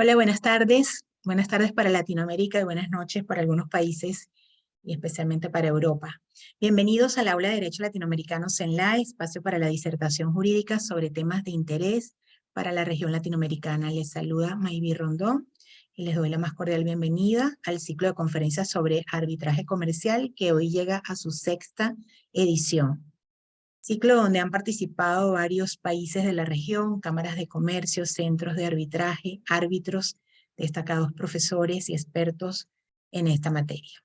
Hola, buenas tardes. Buenas tardes para Latinoamérica y buenas noches para algunos países y especialmente para Europa. Bienvenidos al Aula de Derecho Latinoamericano CENLAE, espacio para la disertación jurídica sobre temas de interés para la región latinoamericana. Les saluda Mayvi Rondón y les doy la más cordial bienvenida al ciclo de conferencias sobre arbitraje comercial que hoy llega a su sexta edición. Ciclo donde han participado varios países de la región, cámaras de comercio, centros de arbitraje, árbitros, destacados profesores y expertos en esta materia.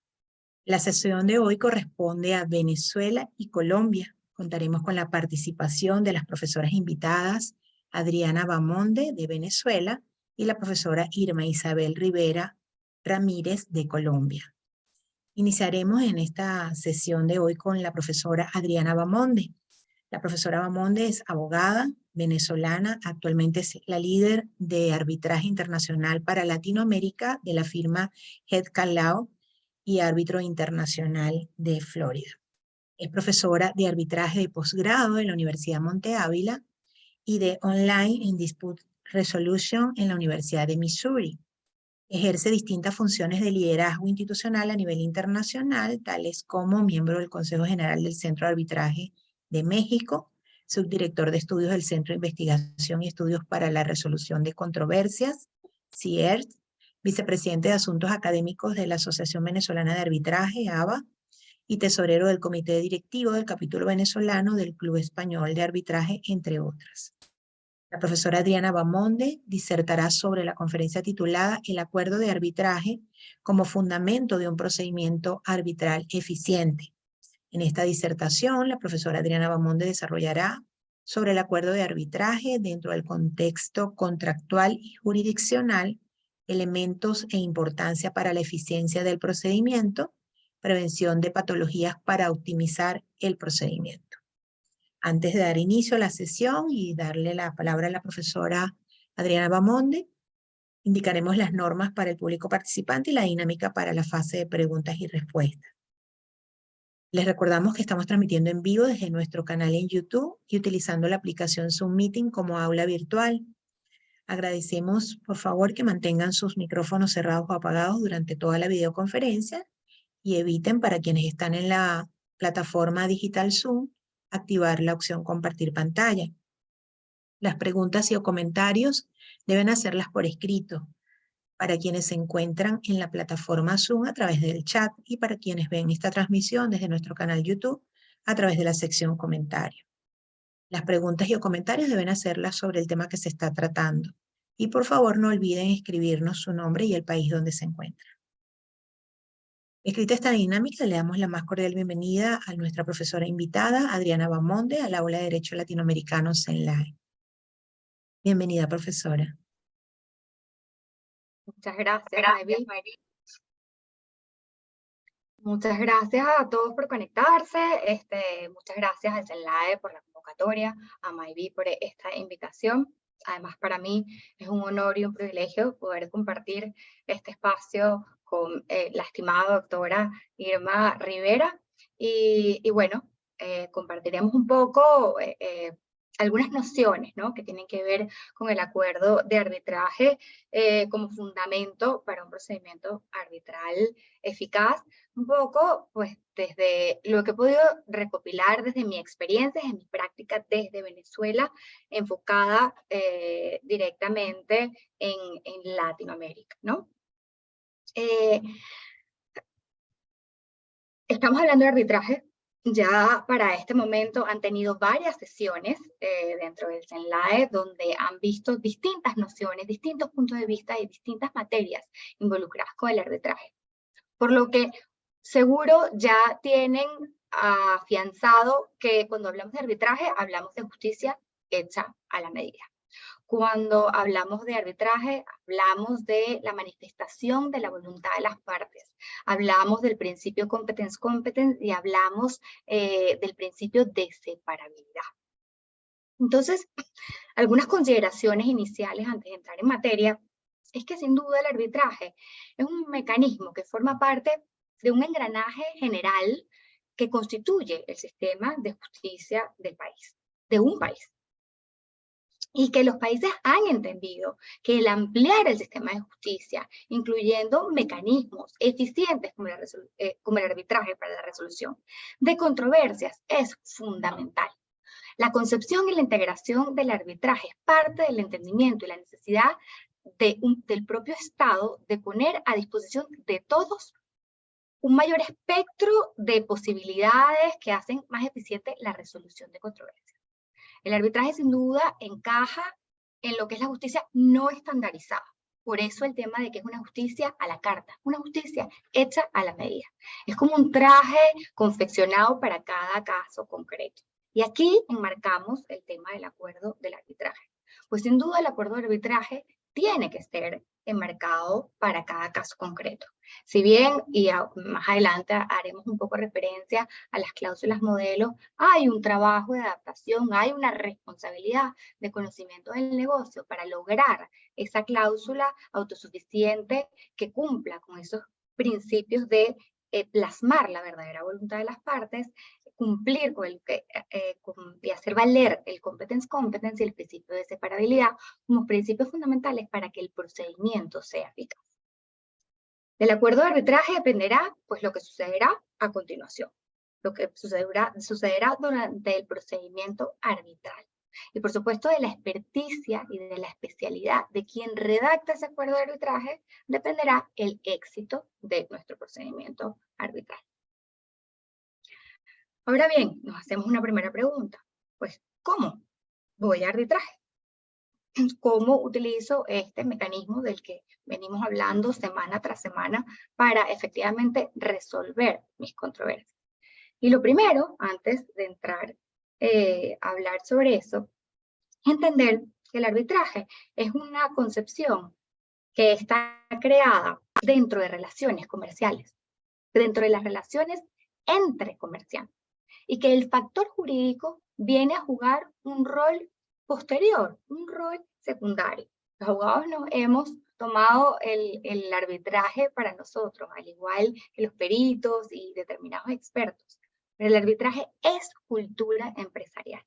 La sesión de hoy corresponde a Venezuela y Colombia. Contaremos con la participación de las profesoras invitadas, Adriana Bamonde, de Venezuela, y la profesora Irma Isabel Rivera Ramírez, de Colombia. Iniciaremos en esta sesión de hoy con la profesora Adriana Bamonde. La profesora Bamonde es abogada venezolana, actualmente es la líder de arbitraje internacional para Latinoamérica de la firma Head Calao y árbitro internacional de Florida. Es profesora de arbitraje de posgrado en la Universidad Monte Ávila y de Online in Dispute Resolution en la Universidad de Missouri. Ejerce distintas funciones de liderazgo institucional a nivel internacional, tales como miembro del Consejo General del Centro de Arbitraje de México, subdirector de estudios del Centro de Investigación y Estudios para la Resolución de Controversias, CIERT, vicepresidente de Asuntos Académicos de la Asociación Venezolana de Arbitraje, ABA, y tesorero del Comité Directivo del Capítulo Venezolano del Club Español de Arbitraje, entre otras. La profesora Adriana Bamonde disertará sobre la conferencia titulada El acuerdo de arbitraje como fundamento de un procedimiento arbitral eficiente. En esta disertación, la profesora Adriana Bamonde desarrollará sobre el acuerdo de arbitraje dentro del contexto contractual y jurisdiccional, elementos e importancia para la eficiencia del procedimiento, prevención de patologías para optimizar el procedimiento. Antes de dar inicio a la sesión y darle la palabra a la profesora Adriana Bamonde, indicaremos las normas para el público participante y la dinámica para la fase de preguntas y respuestas. Les recordamos que estamos transmitiendo en vivo desde nuestro canal en YouTube y utilizando la aplicación Zoom Meeting como aula virtual. Agradecemos, por favor, que mantengan sus micrófonos cerrados o apagados durante toda la videoconferencia y eviten, para quienes están en la plataforma digital Zoom, activar la opción compartir pantalla. Las preguntas y o comentarios deben hacerlas por escrito para quienes se encuentran en la plataforma Zoom a través del chat y para quienes ven esta transmisión desde nuestro canal YouTube a través de la sección comentarios. Las preguntas y o comentarios deben hacerlas sobre el tema que se está tratando. Y por favor no olviden escribirnos su nombre y el país donde se encuentran. Escrita esta dinámica, le damos la más cordial bienvenida a nuestra profesora invitada, Adriana Bamonde, al Aula de Derecho Latinoamericano CENLAE. Bienvenida, profesora. Muchas gracias, Mayvi. Muchas gracias a todos por conectarse. Muchas gracias al CENLAE por la convocatoria, a Mayvi por esta invitación. Además, para mí es un honor y un privilegio poder compartir este espacio con la estimada doctora Irma Rivera. Y bueno, compartiremos un poco algunas nociones, ¿no?, que tienen que ver con el acuerdo de arbitraje como fundamento para un procedimiento arbitral eficaz. Un poco, pues, desde lo que he podido recopilar desde mi experiencia, en mi práctica desde Venezuela, enfocada directamente en Latinoamérica, ¿no? Estamos hablando de arbitraje. Ya para este momento han tenido varias sesiones dentro del CENLAE donde han visto distintas nociones, distintos puntos de vista y distintas materias involucradas con el arbitraje. Por lo que seguro ya tienen afianzado que cuando hablamos de arbitraje hablamos de justicia hecha a la medida. Cuando hablamos de arbitraje, hablamos de la manifestación de la voluntad de las partes. Hablamos del principio competence-competence y hablamos del principio de separabilidad. Entonces, algunas consideraciones iniciales antes de entrar en materia es que sin duda el arbitraje es un mecanismo que forma parte de un engranaje general que constituye el sistema de justicia del país, de un país. y que los países han entendido que el ampliar el sistema de justicia, incluyendo mecanismos eficientes como el arbitraje para la resolución de controversias, es fundamental. La concepción y la integración del arbitraje es parte del entendimiento y la necesidad del propio Estado de poner a disposición de todos un mayor espectro de posibilidades que hacen más eficiente la resolución de controversias. El arbitraje sin duda encaja en lo que es la justicia no estandarizada. Por eso el tema de que es una justicia a la carta, una justicia hecha a la medida. Es como un traje confeccionado para cada caso concreto. Y aquí enmarcamos el tema del acuerdo del arbitraje. Pues sin duda el acuerdo de arbitraje tiene que ser enmarcado para cada caso concreto. Si bien, y más adelante haremos un poco referencia a las cláusulas modelo, hay un trabajo de adaptación, hay una responsabilidad de conocimiento del negocio para lograr esa cláusula autosuficiente que cumpla con esos principios de plasmar la verdadera voluntad de las partes, cumplir y hacer valer el competence y el principio de separabilidad como principios fundamentales para que el procedimiento sea eficaz. Del acuerdo de arbitraje dependerá pues lo que sucederá a continuación, lo que sucederá durante el procedimiento arbitral. Y por supuesto de la experticia y de la especialidad de quien redacta ese acuerdo de arbitraje dependerá el éxito de nuestro procedimiento arbitral. Ahora bien, nos hacemos una primera pregunta, pues ¿cómo voy a arbitraje? ¿Cómo utilizo este mecanismo del que venimos hablando semana tras semana para efectivamente resolver mis controversias? Y lo primero, antes de entrar a hablar sobre eso, es entender que el arbitraje es una concepción que está creada dentro de relaciones comerciales, dentro de las relaciones entre comerciantes, y que el factor jurídico viene a jugar un rol posterior, un rol secundario. Los abogados nos hemos tomado el arbitraje para nosotros, al igual que los peritos y determinados expertos. Pero el arbitraje es cultura empresarial.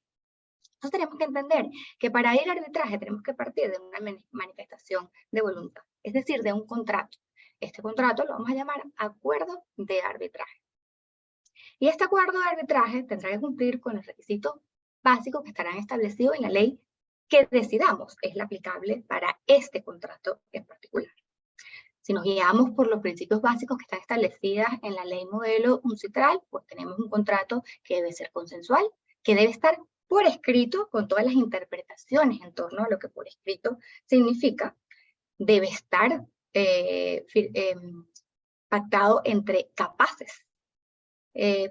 Entonces tenemos que entender que para ir al arbitraje tenemos que partir de una manifestación de voluntad, es decir, de un contrato. Este contrato lo vamos a llamar acuerdo de arbitraje. Y este acuerdo de arbitraje tendrá que cumplir con los requisitos básicos que estarán establecidos en la ley que decidamos es la aplicable para este contrato en particular. Si nos guiamos por los principios básicos que están establecidos en la ley modelo UNCITRAL, pues tenemos un contrato que debe ser consensual, que debe estar por escrito con todas las interpretaciones en torno a lo que por escrito significa, debe estar pactado entre capaces.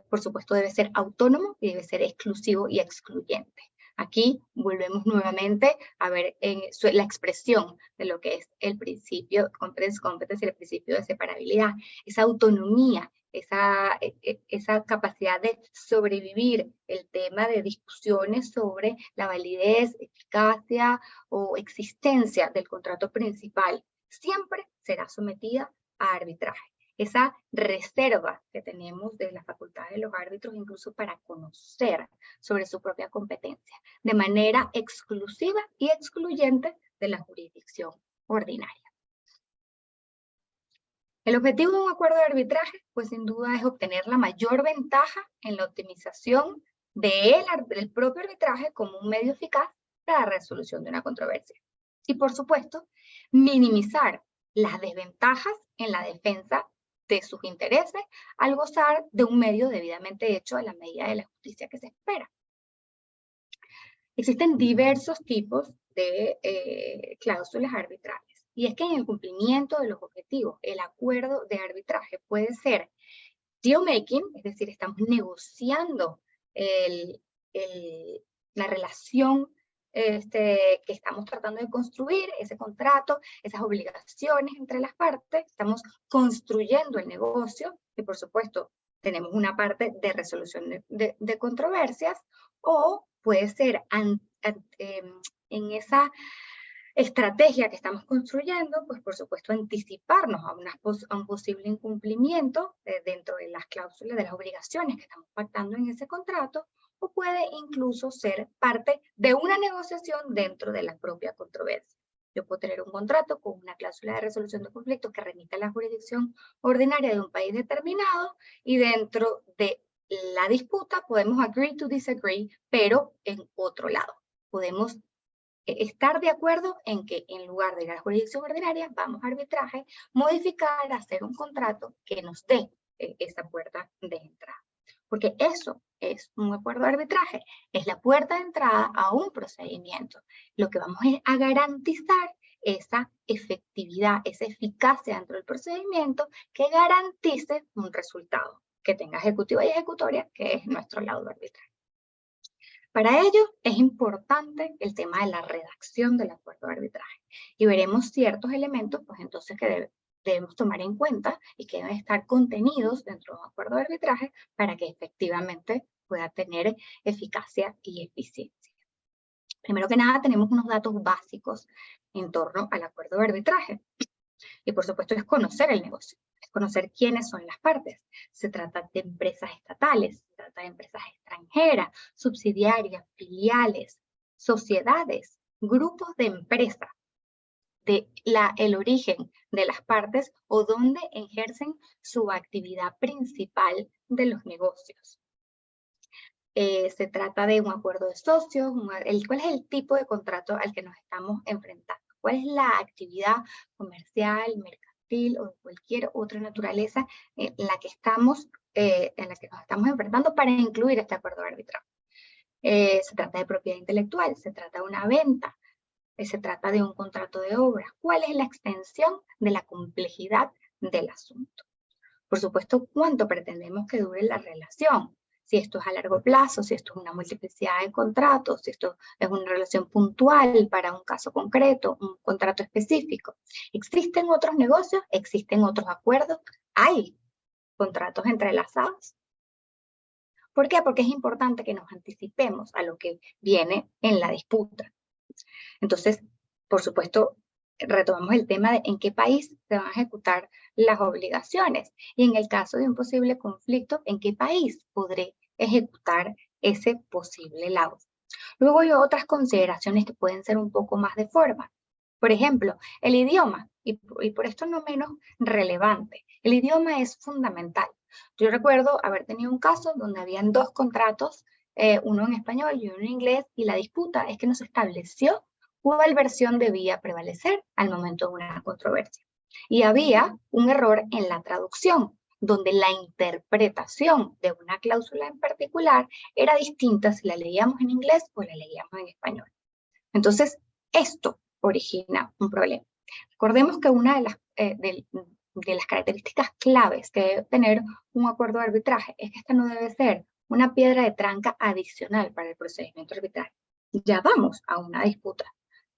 Por supuesto debe ser autónomo y debe ser exclusivo y excluyente. Aquí volvemos nuevamente a ver la expresión de lo que es el principio competence y el principio de separabilidad, esa autonomía, esa capacidad de sobrevivir el tema de discusiones sobre la validez, eficacia o existencia del contrato principal, siempre será sometida a arbitraje. Esa reserva que tenemos de la facultad de los árbitros incluso para conocer sobre su propia competencia, de manera exclusiva y excluyente de la jurisdicción ordinaria. El objetivo de un acuerdo de arbitraje, pues sin duda es obtener la mayor ventaja en la optimización del propio arbitraje como un medio eficaz para la resolución de una controversia. Y por supuesto, minimizar las desventajas en la defensa de sus intereses al gozar de un medio debidamente hecho a la medida de la justicia que se espera. Existen diversos tipos de cláusulas arbitrales, y es que en el cumplimiento de los objetivos, el acuerdo de arbitraje puede ser deal making, es decir, estamos negociando la relación que estamos tratando de construir, ese contrato, esas obligaciones entre las partes, estamos construyendo el negocio y por supuesto tenemos una parte de resolución de controversias, o puede ser en esa estrategia que estamos construyendo, pues por supuesto anticiparnos a un posible incumplimiento dentro de las cláusulas, de las obligaciones que estamos pactando en ese contrato, o puede incluso ser parte de una negociación dentro de la propia controversia. Yo puedo tener un contrato con una cláusula de resolución de conflictos que remita a la jurisdicción ordinaria de un país determinado y dentro de la disputa podemos agree to disagree, pero en otro lado. Podemos estar de acuerdo en que en lugar de ir a la jurisdicción ordinaria, vamos a arbitraje, modificar, hacer un contrato que nos dé esa puerta de entrada. Porque eso es un acuerdo de arbitraje, es la puerta de entrada a un procedimiento. Lo que vamos es a garantizar esa efectividad, esa eficacia dentro del procedimiento que garantice un resultado, que tenga ejecutiva y ejecutoria, que es nuestro lado de arbitraje. Para ello es importante el tema de la redacción del acuerdo de arbitraje y veremos ciertos elementos, pues entonces que debemos tomar en cuenta y que deben estar contenidos dentro de un acuerdo de arbitraje para que efectivamente pueda tener eficacia y eficiencia. Primero que nada tenemos unos datos básicos en torno al acuerdo de arbitraje y por supuesto es conocer el negocio. Conocer quiénes son las partes. Se trata de empresas estatales, se trata de empresas extranjeras, subsidiarias, filiales, sociedades, grupos de empresas, el origen de las partes o dónde ejercen su actividad principal de los negocios. Se trata de un acuerdo de socios, ¿cuál es el tipo de contrato al que nos estamos enfrentando? ¿Cuál es la actividad comercial, mercantil o de cualquier otra naturaleza en la que nos estamos enfrentando para incluir este acuerdo de arbitraje? Se trata de propiedad intelectual, se trata de una venta, se trata de un contrato de obra. ¿Cuál es la extensión de la complejidad del asunto? Por supuesto, ¿cuánto pretendemos que dure la relación? Si esto es a largo plazo, si esto es una multiplicidad de contratos, si esto es una relación puntual para un caso concreto, un contrato específico. ¿Existen otros negocios? ¿Existen otros acuerdos? ¿Hay contratos entrelazados? ¿Por qué? Porque es importante que nos anticipemos a lo que viene en la disputa. Entonces, por supuesto, retomamos el tema de en qué país se van a ejecutar las obligaciones y en el caso de un posible conflicto, en qué país podré ejecutar ese posible laudo. Luego hay otras consideraciones que pueden ser un poco más de forma. Por ejemplo, el idioma, y por esto no menos relevante, el idioma es fundamental. Yo recuerdo haber tenido un caso donde habían dos contratos, uno en español y uno en inglés, y la disputa es que no se estableció cuál versión debía prevalecer al momento de una controversia. Y había un error en la traducción, donde la interpretación de una cláusula en particular era distinta si la leíamos en inglés o la leíamos en español. Entonces, esto origina un problema. Recordemos que una de las características claves que debe tener un acuerdo de arbitraje es que esta no debe ser una piedra de tranca adicional para el procedimiento arbitral. Ya vamos a una disputa.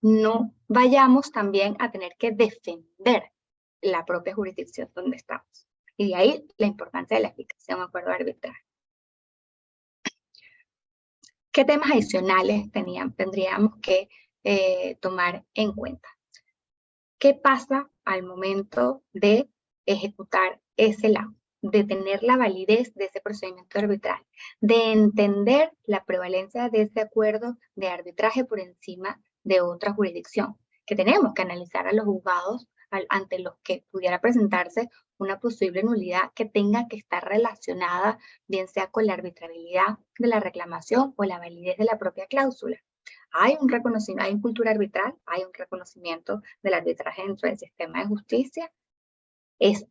No vayamos también a tener que defender la propia jurisdicción donde estamos. Y de ahí la importancia de la eficacia de un acuerdo de arbitraje. ¿Qué temas adicionales tendríamos que tomar en cuenta? ¿Qué pasa al momento de ejecutar ese laudo? De tener la validez de ese procedimiento arbitral, de entender la prevalencia de ese acuerdo de arbitraje por encima de otra jurisdicción, que tenemos que analizar a los juzgados ante los que pudiera presentarse una posible nulidad que tenga que estar relacionada, bien sea con la arbitrabilidad de la reclamación o la validez de la propia cláusula. Hay un reconocimiento, hay una cultura arbitral, hay un reconocimiento del arbitraje dentro del sistema de justicia. Es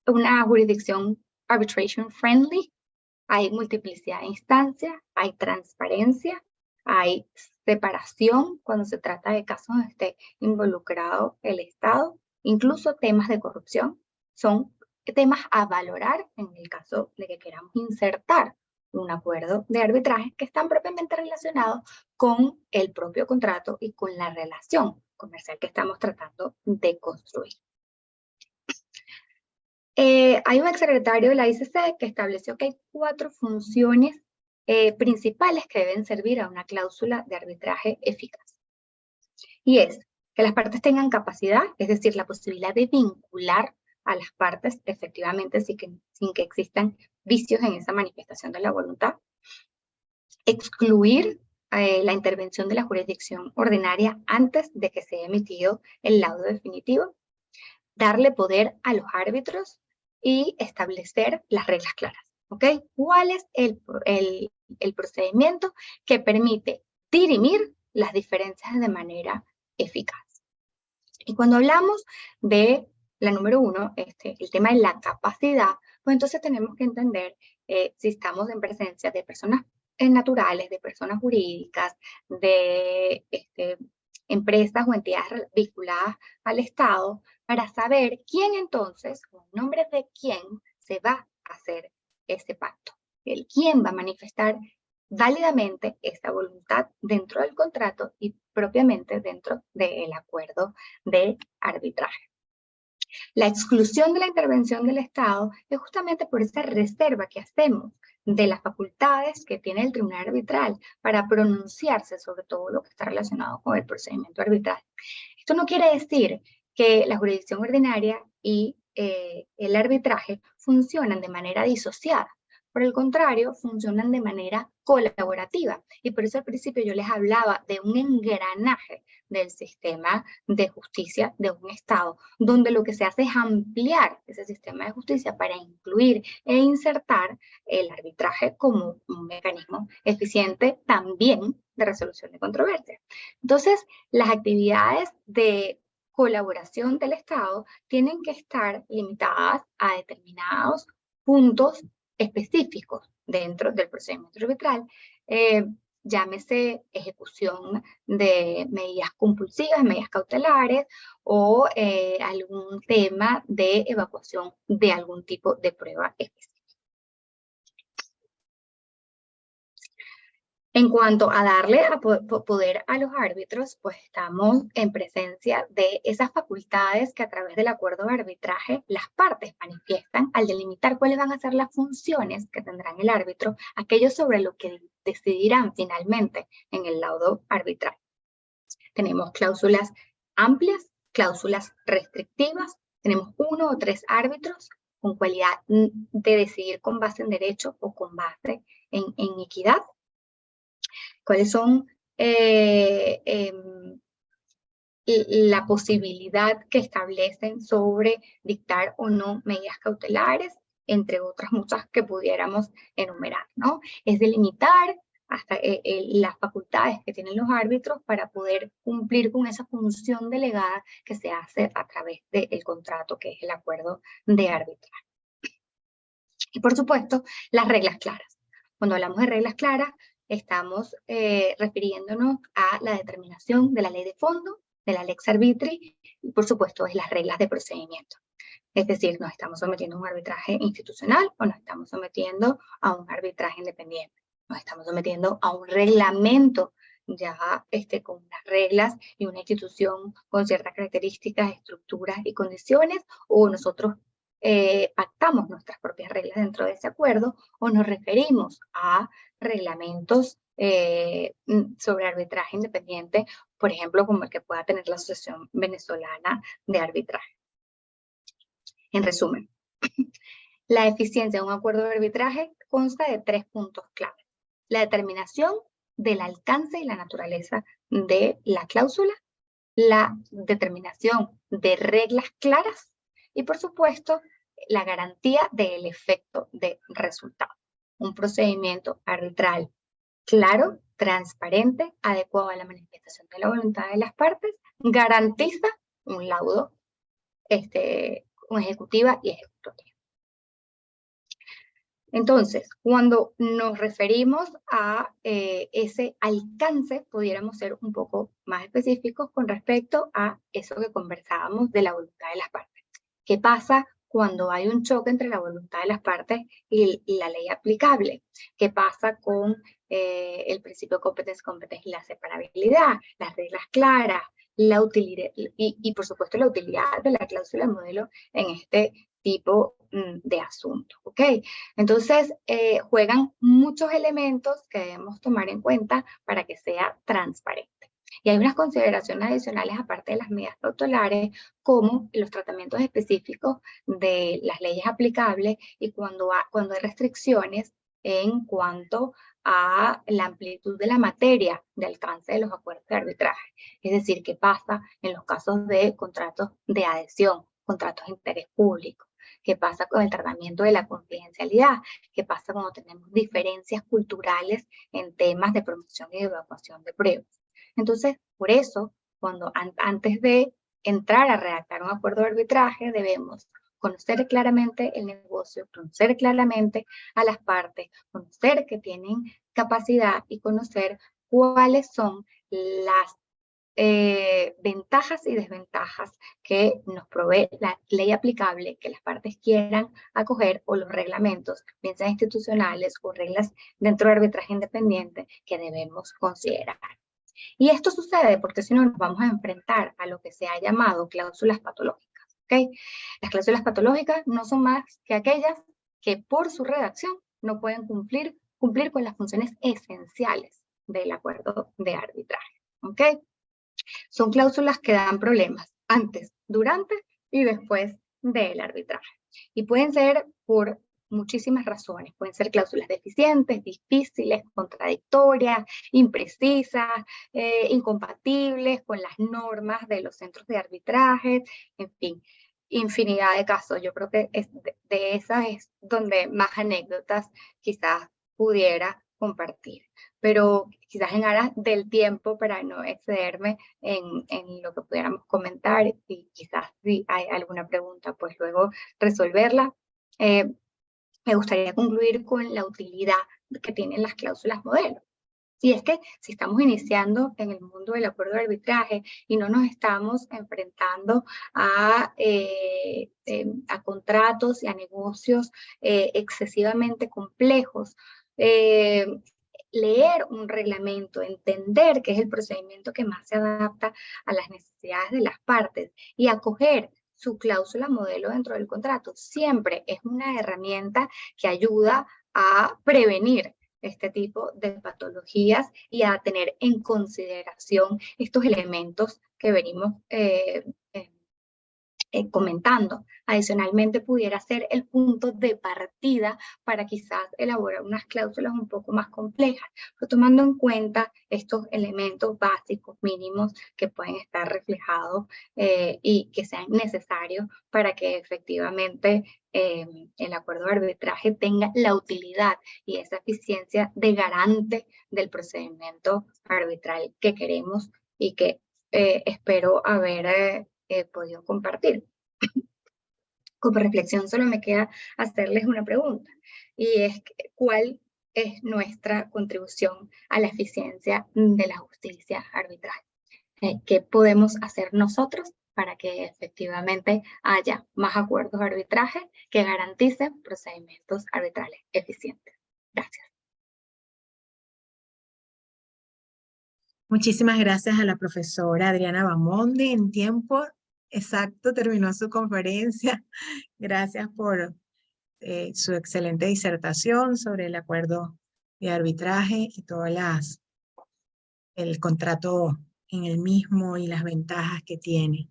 una jurisdicción arbitration friendly, hay multiplicidad de instancias, hay transparencia, hay separación cuando se trata de casos donde esté involucrado el Estado, incluso temas de corrupción son temas a valorar en el caso de que queramos insertar un acuerdo de arbitraje que están propiamente relacionados con el propio contrato y con la relación comercial que estamos tratando de construir. Hay un exsecretario de la ICC que estableció que hay 4 funciones principales que deben servir a una cláusula de arbitraje eficaz. Y es que las partes tengan capacidad, es decir, la posibilidad de vincular a las partes efectivamente sin que existan vicios en esa manifestación de la voluntad. excluir la intervención de la jurisdicción ordinaria antes de que sea emitido el laudo definitivo, darle poder a los árbitros y establecer las reglas claras. ¿Ok? ¿Cuál es el procedimiento que permite dirimir las diferencias de manera eficaz? Y cuando hablamos de la número 1, el tema de la capacidad, pues entonces tenemos que entender si estamos en presencia de personas naturales, de personas jurídicas, de empresas o entidades vinculadas al Estado, para saber quién entonces, o en nombre de quién, se va a hacer ese pacto. Quién va a manifestar válidamente esa voluntad dentro del contrato y propiamente dentro del acuerdo de arbitraje. La exclusión de la intervención del Estado es justamente por esa reserva que hacemos de las facultades que tiene el tribunal arbitral para pronunciarse sobre todo lo que está relacionado con el procedimiento arbitral. Esto no quiere decir que la jurisdicción ordinaria y el arbitraje funcionan de manera disociada. Por el contrario, funcionan de manera colaborativa. Y por eso al principio yo les hablaba de un engranaje del sistema de justicia de un Estado, donde lo que se hace es ampliar ese sistema de justicia para incluir e insertar el arbitraje como un mecanismo eficiente también de resolución de controversias. Entonces, las actividades de colaboración del Estado tienen que estar limitadas a determinados puntos específicos dentro del procedimiento arbitral, llámese ejecución de medidas compulsivas, medidas cautelares o algún tema de evacuación de algún tipo de prueba específica. En cuanto a darle poder a los árbitros, pues estamos en presencia de esas facultades que a través del acuerdo de arbitraje las partes manifiestan al delimitar cuáles van a ser las funciones que tendrán el árbitro, aquello sobre lo que decidirán finalmente en el laudo arbitral. Tenemos cláusulas amplias, cláusulas restrictivas, tenemos 1 o 3 árbitros con cualidad de decidir con base en derecho o con base en equidad. ¿Cuáles son la posibilidad que establecen sobre dictar o no medidas cautelares, entre otras muchas que pudiéramos enumerar, ¿no? Es delimitar hasta las facultades que tienen los árbitros para poder cumplir con esa función delegada que se hace a través del contrato, que es el acuerdo de arbitraje. Y por supuesto, las reglas claras. Cuando hablamos de reglas claras, estamos refiriéndonos a la determinación de la ley de fondo, de la lex arbitri, y por supuesto es las reglas de procedimiento. Es decir, nos estamos sometiendo a un arbitraje institucional o nos estamos sometiendo a un arbitraje independiente. Nos estamos sometiendo a un reglamento ya con unas reglas y una institución con ciertas características, estructuras y condiciones, o nosotros pactamos nuestras propias reglas dentro de ese acuerdo, o nos referimos a reglamentos sobre arbitraje independiente, por ejemplo, como el que pueda tener la Asociación Venezolana de Arbitraje. En resumen, la eficiencia de un acuerdo de arbitraje consta de 3 puntos clave. La determinación del alcance y la naturaleza de la cláusula, la determinación de reglas claras y, por supuesto, la garantía del efecto de resultado. Un procedimiento arbitral claro, transparente, adecuado a la manifestación de la voluntad de las partes, garantiza un laudo ejecutiva y ejecutoria. Entonces, cuando nos referimos a ese alcance, pudiéramos ser un poco más específicos con respecto a eso que conversábamos de la voluntad de las partes. ¿Qué pasa cuando hay un choque entre la voluntad de las partes y la ley aplicable? ¿Qué pasa con el principio de competencia y la separabilidad, las reglas claras, la utilidad y por supuesto la utilidad de la cláusula modelo en este tipo de asuntos, ¿ok? Entonces, juegan muchos elementos que debemos tomar en cuenta para que sea transparente. Y hay unas consideraciones adicionales aparte de las medidas cautelares, como los tratamientos específicos de las leyes aplicables y cuando hay restricciones en cuanto a la amplitud de la materia de alcance de los acuerdos de arbitraje. Es decir, qué pasa en los casos de contratos de adhesión, contratos de interés público, qué pasa con el tratamiento de la confidencialidad, qué pasa cuando tenemos diferencias culturales en temas de promoción y evacuación de pruebas. Entonces, por eso, antes de entrar a redactar un acuerdo de arbitraje, debemos conocer claramente el negocio, conocer claramente a las partes, conocer que tienen capacidad y conocer cuáles son las ventajas y desventajas que nos provee la ley aplicable que las partes quieran acoger o los reglamentos, bien sean institucionales o reglas dentro del arbitraje independiente que debemos considerar. Y esto sucede porque si no nos vamos a enfrentar a lo que se ha llamado cláusulas patológicas. ¿Okay? Las cláusulas patológicas no son más que aquellas que por su redacción no pueden cumplir con las funciones esenciales del acuerdo de arbitraje. ¿Okay? Son cláusulas que dan problemas antes, durante y después del arbitraje. Y pueden ser por muchísimas razones. Pueden ser cláusulas deficientes, difíciles, contradictorias, imprecisas, incompatibles con las normas de los centros de arbitraje, en fin, infinidad de casos. Yo creo que de esas es donde más anécdotas quizás pudiera compartir. Pero quizás en aras del tiempo, para no excederme en lo que pudiéramos comentar, y quizás si hay alguna pregunta, pues luego resolverla. Me gustaría concluir con la utilidad que tienen las cláusulas modelo. Y es que si estamos iniciando en el mundo del acuerdo de arbitraje y no nos estamos enfrentando a contratos y a negocios excesivamente complejos, leer un reglamento, entender qué es el procedimiento que más se adapta a las necesidades de las partes y acoger su cláusula modelo dentro del contrato, siempre es una herramienta que ayuda a prevenir este tipo de patologías y a tener en consideración estos elementos que venimos comentando. Adicionalmente, pudiera ser el punto de partida para quizás elaborar unas cláusulas un poco más complejas, pero tomando en cuenta estos elementos básicos mínimos que pueden estar reflejados y que sean necesarios para que efectivamente el acuerdo de arbitraje tenga la utilidad y esa eficiencia de garante del procedimiento arbitral que queremos y que espero haber podido compartir. Como reflexión solo me queda hacerles una pregunta, y es ¿cuál es nuestra contribución a la eficiencia de la justicia arbitral? ¿Qué podemos hacer nosotros para que efectivamente haya más acuerdos de arbitraje que garanticen procedimientos arbitrales eficientes? Gracias. Muchísimas gracias a la profesora Adriana Bamonde. En tiempo exacto terminó su conferencia. Gracias por su excelente disertación sobre el acuerdo de arbitraje y todas el contrato en el mismo y las ventajas que tiene.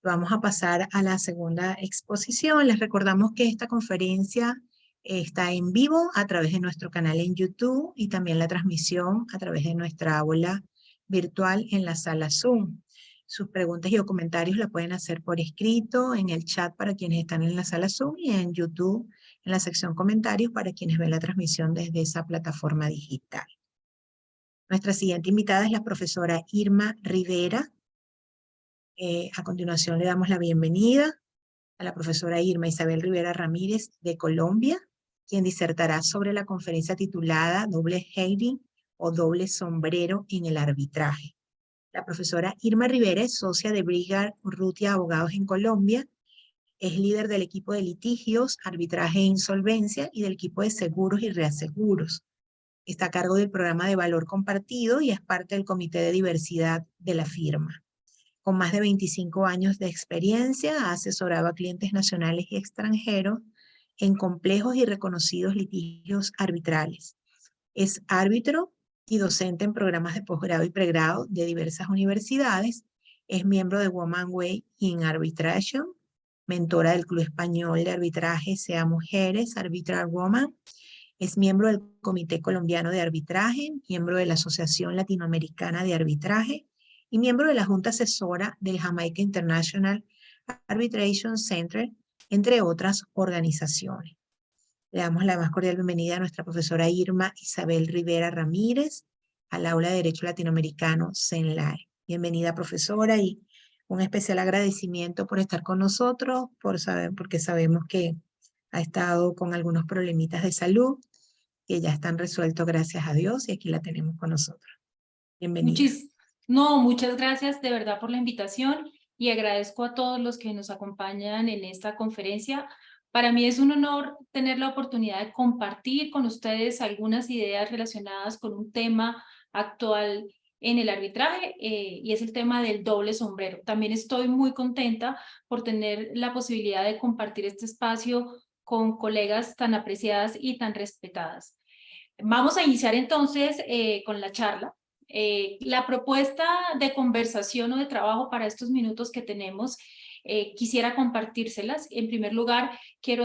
Vamos a pasar a la segunda exposición. Les recordamos que esta conferencia está en vivo a través de nuestro canal en YouTube y también la transmisión a través de nuestra aula virtual en la sala Zoom. Sus preguntas y o comentarios la pueden hacer por escrito en el chat para quienes están en la sala Zoom y en YouTube en la sección comentarios para quienes ven la transmisión desde esa plataforma digital. Nuestra siguiente invitada es la profesora Irma Rivera. A continuación le damos la bienvenida a la profesora Irma Isabel Rivera Ramírez de Colombia, quien disertará sobre la conferencia titulada Doble Heading o Doble Sombrero en el Arbitraje. La profesora Irma Rivera es socia de Brigar Urrutia Abogados en Colombia, es líder del equipo de litigios, arbitraje e insolvencia y del equipo de seguros y reaseguros. Está a cargo del programa de valor compartido y es parte del comité de diversidad de la firma. Con más de 25 años de experiencia, ha asesorado a clientes nacionales y extranjeros en complejos y reconocidos litigios arbitrales. Es árbitro y docente en programas de posgrado y pregrado de diversas universidades. Es miembro de Woman Way in Arbitration, mentora del Club Español de Arbitraje Sea Mujeres, Arbitral Woman. Es miembro del Comité Colombiano de Arbitraje, miembro de la Asociación Latinoamericana de Arbitraje y miembro de la Junta Asesora del Jamaica International Arbitration Center, entre otras organizaciones. Le damos la más cordial bienvenida a nuestra profesora Irma Isabel Rivera Ramírez al Aula de Derecho Latinoamericano CENLAE. Bienvenida, profesora, y un especial agradecimiento por estar con nosotros, porque sabemos que ha estado con algunos problemitas de salud que ya están resueltos, gracias a Dios, y aquí la tenemos con nosotros. Bienvenida. Muchas gracias de verdad por la invitación y agradezco a todos los que nos acompañan en esta conferencia. Para mí es un honor tener la oportunidad de compartir con ustedes algunas ideas relacionadas con un tema actual en el arbitraje y es el tema del doble sombrero. También estoy muy contenta por tener la posibilidad de compartir este espacio con colegas tan apreciadas y tan respetadas. Vamos a iniciar entonces con la charla. La propuesta de conversación o de trabajo para estos minutos que tenemos, quisiera compartírselas. En primer lugar, quiero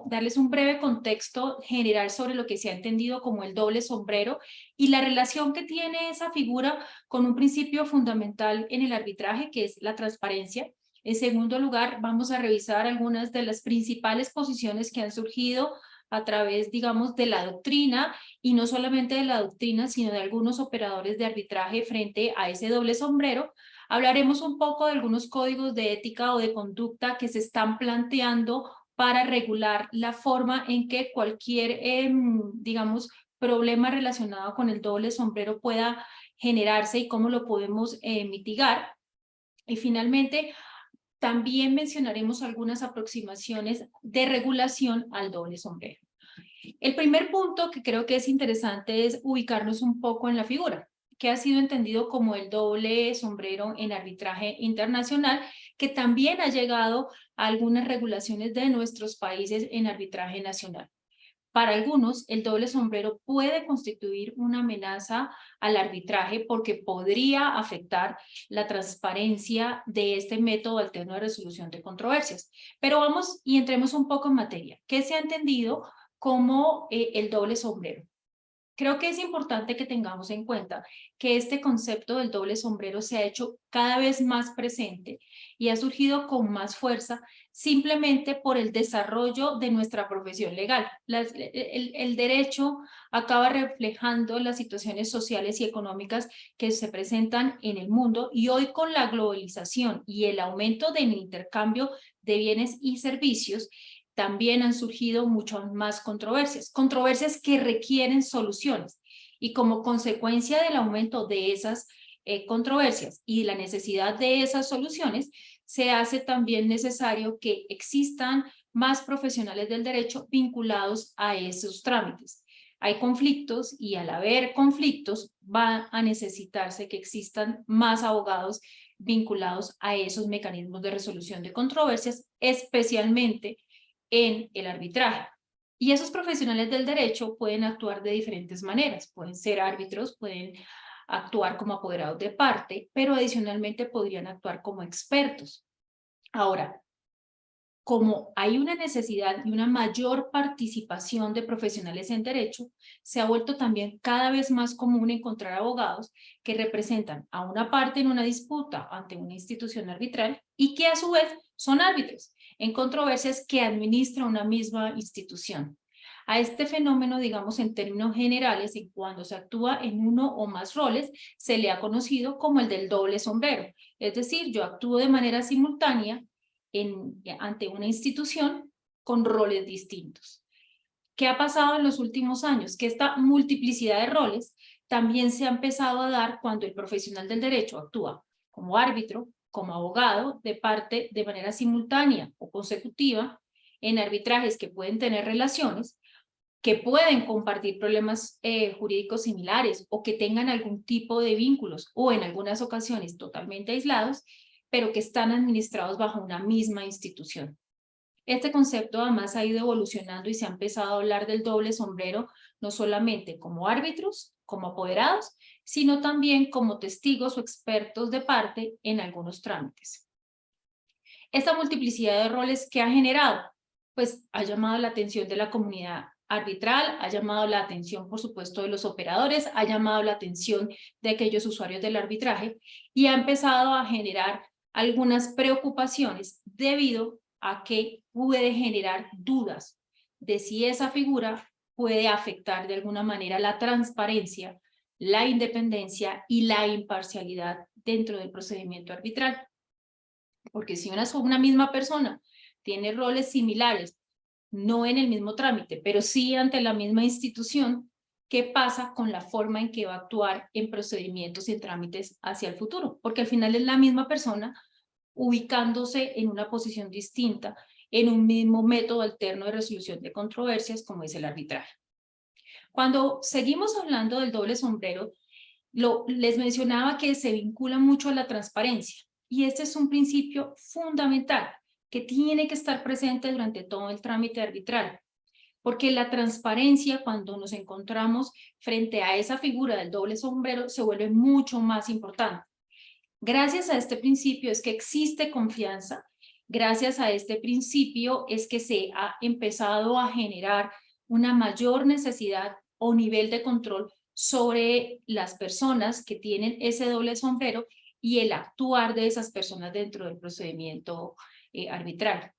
darles un breve contexto general sobre lo que se ha entendido como el doble sombrero y la relación que tiene esa figura con un principio fundamental en el arbitraje, que es la transparencia. En segundo lugar, vamos a revisar algunas de las principales posiciones que han surgido a través, digamos, de la doctrina, y no solamente de la doctrina, sino de algunos operadores de arbitraje frente a ese doble sombrero. Hablaremos un poco de algunos códigos de ética o de conducta que se están planteando para regular la forma en que cualquier, digamos, problema relacionado con el doble sombrero pueda generarse y cómo lo podemos mitigar. Y finalmente, también mencionaremos algunas aproximaciones de regulación al doble sombrero. El primer punto que creo que es interesante es ubicarnos un poco en la figura, que ha sido entendido como el doble sombrero en arbitraje internacional, que también ha llegado a algunas regulaciones de nuestros países en arbitraje nacional. Para algunos, el doble sombrero puede constituir una amenaza al arbitraje porque podría afectar la transparencia de este método alterno de resolución de controversias. Pero vamos y entremos un poco en materia. ¿Qué se ha entendido como el doble sombrero? Creo que es importante que tengamos en cuenta que este concepto del doble sombrero se ha hecho cada vez más presente y ha surgido con más fuerza simplemente por el desarrollo de nuestra profesión legal. El derecho acaba reflejando las situaciones sociales y económicas que se presentan en el mundo, y hoy con la globalización y el aumento del intercambio de bienes y servicios, también han surgido muchas más controversias que requieren soluciones, y como consecuencia del aumento de esas controversias y la necesidad de esas soluciones, se hace también necesario que existan más profesionales del derecho vinculados a esos trámites. Hay conflictos y al haber conflictos va a necesitarse que existan más abogados vinculados a esos mecanismos de resolución de controversias, especialmente en el arbitraje. Y esos profesionales del derecho pueden actuar de diferentes maneras. Pueden ser árbitros, pueden actuar como apoderados de parte, pero adicionalmente podrían actuar como expertos. Ahora, como hay una necesidad y una mayor participación de profesionales en derecho, se ha vuelto también cada vez más común encontrar abogados que representan a una parte en una disputa ante una institución arbitral y que a su vez son árbitros en controversias que administra una misma institución. A este fenómeno, digamos en términos generales, y cuando se actúa en uno o más roles, se le ha conocido como el del doble sombrero. Es decir, yo actúo de manera simultánea ante una institución con roles distintos. ¿Qué ha pasado en los últimos años? Que esta multiplicidad de roles también se ha empezado a dar cuando el profesional del derecho actúa como árbitro, como abogado de parte de manera simultánea o consecutiva en arbitrajes que pueden tener relaciones, que pueden compartir problemas jurídicos similares o que tengan algún tipo de vínculos, o en algunas ocasiones totalmente aislados, pero que están administrados bajo una misma institución. Este concepto además ha ido evolucionando y se ha empezado a hablar del doble sombrero no solamente como árbitros, como apoderados, sino también como testigos o expertos de parte en algunos trámites. Esta multiplicidad de roles que ha generado, pues ha llamado la atención de la comunidad arbitral, ha llamado la atención, por supuesto, de los operadores, ha llamado la atención de aquellos usuarios del arbitraje y ha empezado a generar algunas preocupaciones debido a que puede generar dudas de si esa figura puede afectar de alguna manera la transparencia, la independencia y la imparcialidad dentro del procedimiento arbitral. Porque si una misma persona tiene roles similares, no en el mismo trámite, pero sí ante la misma institución, ¿qué pasa con la forma en que va a actuar en procedimientos y en trámites hacia el futuro? Porque al final es la misma persona ubicándose en una posición distinta en un mismo método alterno de resolución de controversias como es el arbitraje. Cuando seguimos hablando del doble sombrero, les mencionaba que se vincula mucho a la transparencia y este es un principio fundamental que tiene que estar presente durante todo el trámite arbitral, porque la transparencia cuando nos encontramos frente a esa figura del doble sombrero se vuelve mucho más importante. Gracias a este principio es que existe confianza, gracias a este principio es que se ha empezado a generar una mayor necesidad o nivel de control sobre las personas que tienen ese doble sombrero y el actuar de esas personas dentro del procedimiento arbitral.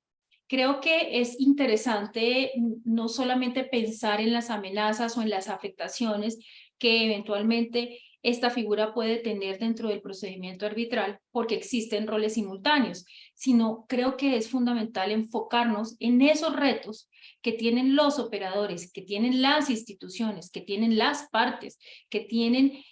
Creo que es interesante no solamente pensar en las amenazas o en las afectaciones que eventualmente esta figura puede tener dentro del procedimiento arbitral porque existen roles simultáneos, sino creo que es fundamental enfocarnos en esos retos que tienen los operadores, que tienen las instituciones, que tienen las partes, que tienen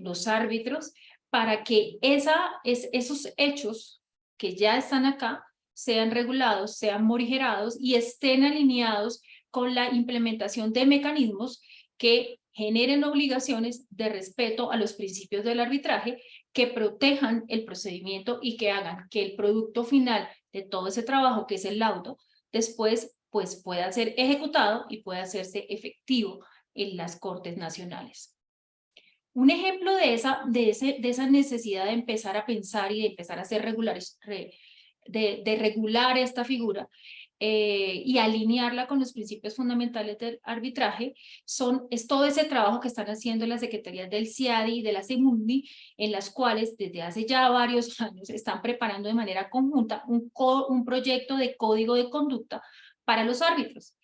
los árbitros, para que esos hechos que ya están acá sean regulados, sean morigerados y estén alineados con la implementación de mecanismos que generen obligaciones de respeto a los principios del arbitraje, que protejan el procedimiento y que hagan que el producto final de todo ese trabajo, que es el laudo, después pues pueda ser ejecutado y pueda hacerse efectivo en las Cortes Nacionales. Un ejemplo de esa necesidad de empezar a pensar y de empezar a hacer de regular esta figura y alinearla con los principios fundamentales del arbitraje es todo ese trabajo que están haciendo las secretarías del CIADI y de la CEMUNDI, en las cuales desde hace ya varios años están preparando de manera conjunta un proyecto de código de conducta para los árbitros.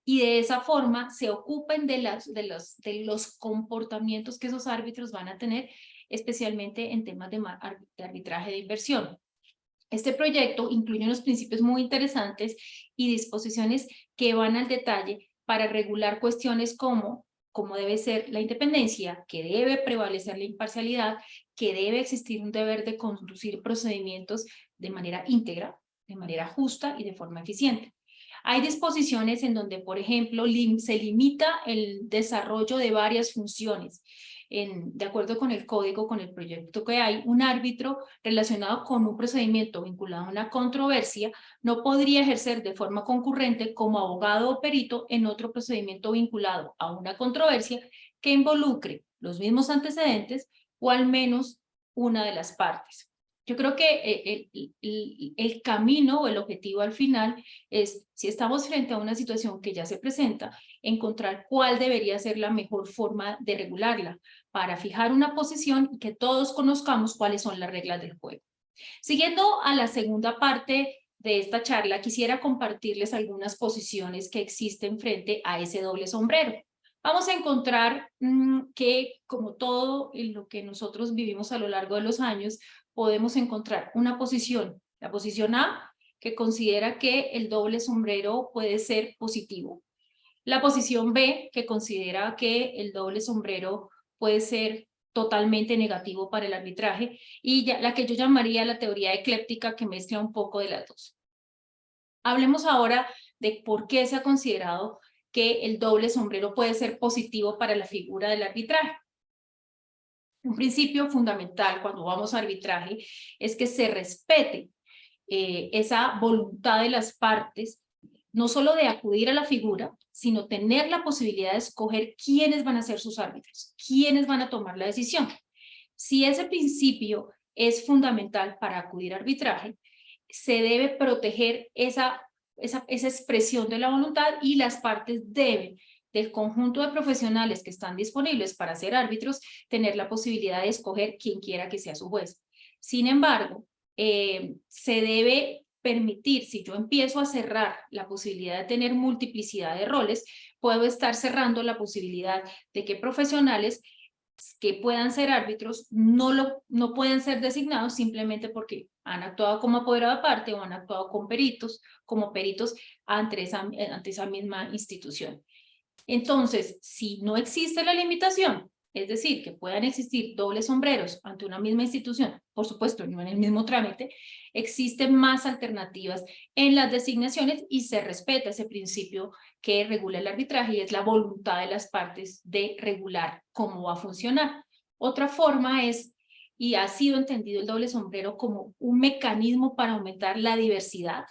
Y de esa forma se ocupen de los comportamientos que esos árbitros van a tener, especialmente en temas de arbitraje de inversión. Este proyecto incluye unos principios muy interesantes y disposiciones que van al detalle para regular cuestiones como debe ser la independencia, que debe prevalecer la imparcialidad, que debe existir un deber de conducir procedimientos de manera íntegra, de manera justa y de forma eficiente. Hay disposiciones en donde, por ejemplo, se limita el desarrollo de varias funciones. De acuerdo con el código, con el proyecto que hay, un árbitro relacionado con un procedimiento vinculado a una controversia no podría ejercer de forma concurrente como abogado o perito en otro procedimiento vinculado a una controversia que involucre los mismos antecedentes o al menos una de las partes. Yo creo que el camino o el objetivo al final es, si estamos frente a una situación que ya se presenta, encontrar cuál debería ser la mejor forma de regularla para fijar una posición y que todos conozcamos cuáles son las reglas del juego. Siguiendo a la segunda parte de esta charla, quisiera compartirles algunas posiciones que existen frente a ese doble sombrero. Vamos a encontrar que, como todo en lo que nosotros vivimos a lo largo de los años, podemos encontrar una posición, la posición A, que considera que el doble sombrero puede ser positivo. La posición B, que considera que el doble sombrero puede ser totalmente negativo para el arbitraje, y la que yo llamaría la teoría ecléptica, que mezcla un poco de las dos. Hablemos ahora de por qué se ha considerado que el doble sombrero puede ser positivo para la figura del arbitraje. Un principio fundamental cuando vamos a arbitraje es que se respete esa voluntad de las partes, no solo de acudir a la figura, sino tener la posibilidad de escoger quiénes van a ser sus árbitros, quiénes van a tomar la decisión. Si ese principio es fundamental para acudir a arbitraje, se debe proteger esa expresión de la voluntad y las partes deben del conjunto de profesionales que están disponibles para ser árbitros, tener la posibilidad de escoger quien quiera que sea su juez. Sin embargo, se debe permitir, si yo empiezo a cerrar la posibilidad de tener multiplicidad de roles, puedo estar cerrando la posibilidad de que profesionales que puedan ser árbitros no pueden ser designados simplemente porque han actuado como apoderado de parte o han actuado como peritos ante esa misma institución. Entonces, si no existe la limitación, es decir, que puedan existir dobles sombreros ante una misma institución, por supuesto, no en el mismo trámite, existen más alternativas en las designaciones y se respeta ese principio que regula el arbitraje y es la voluntad de las partes de regular cómo va a funcionar. Otra forma es, y ha sido entendido el doble sombrero como un mecanismo para aumentar la diversidad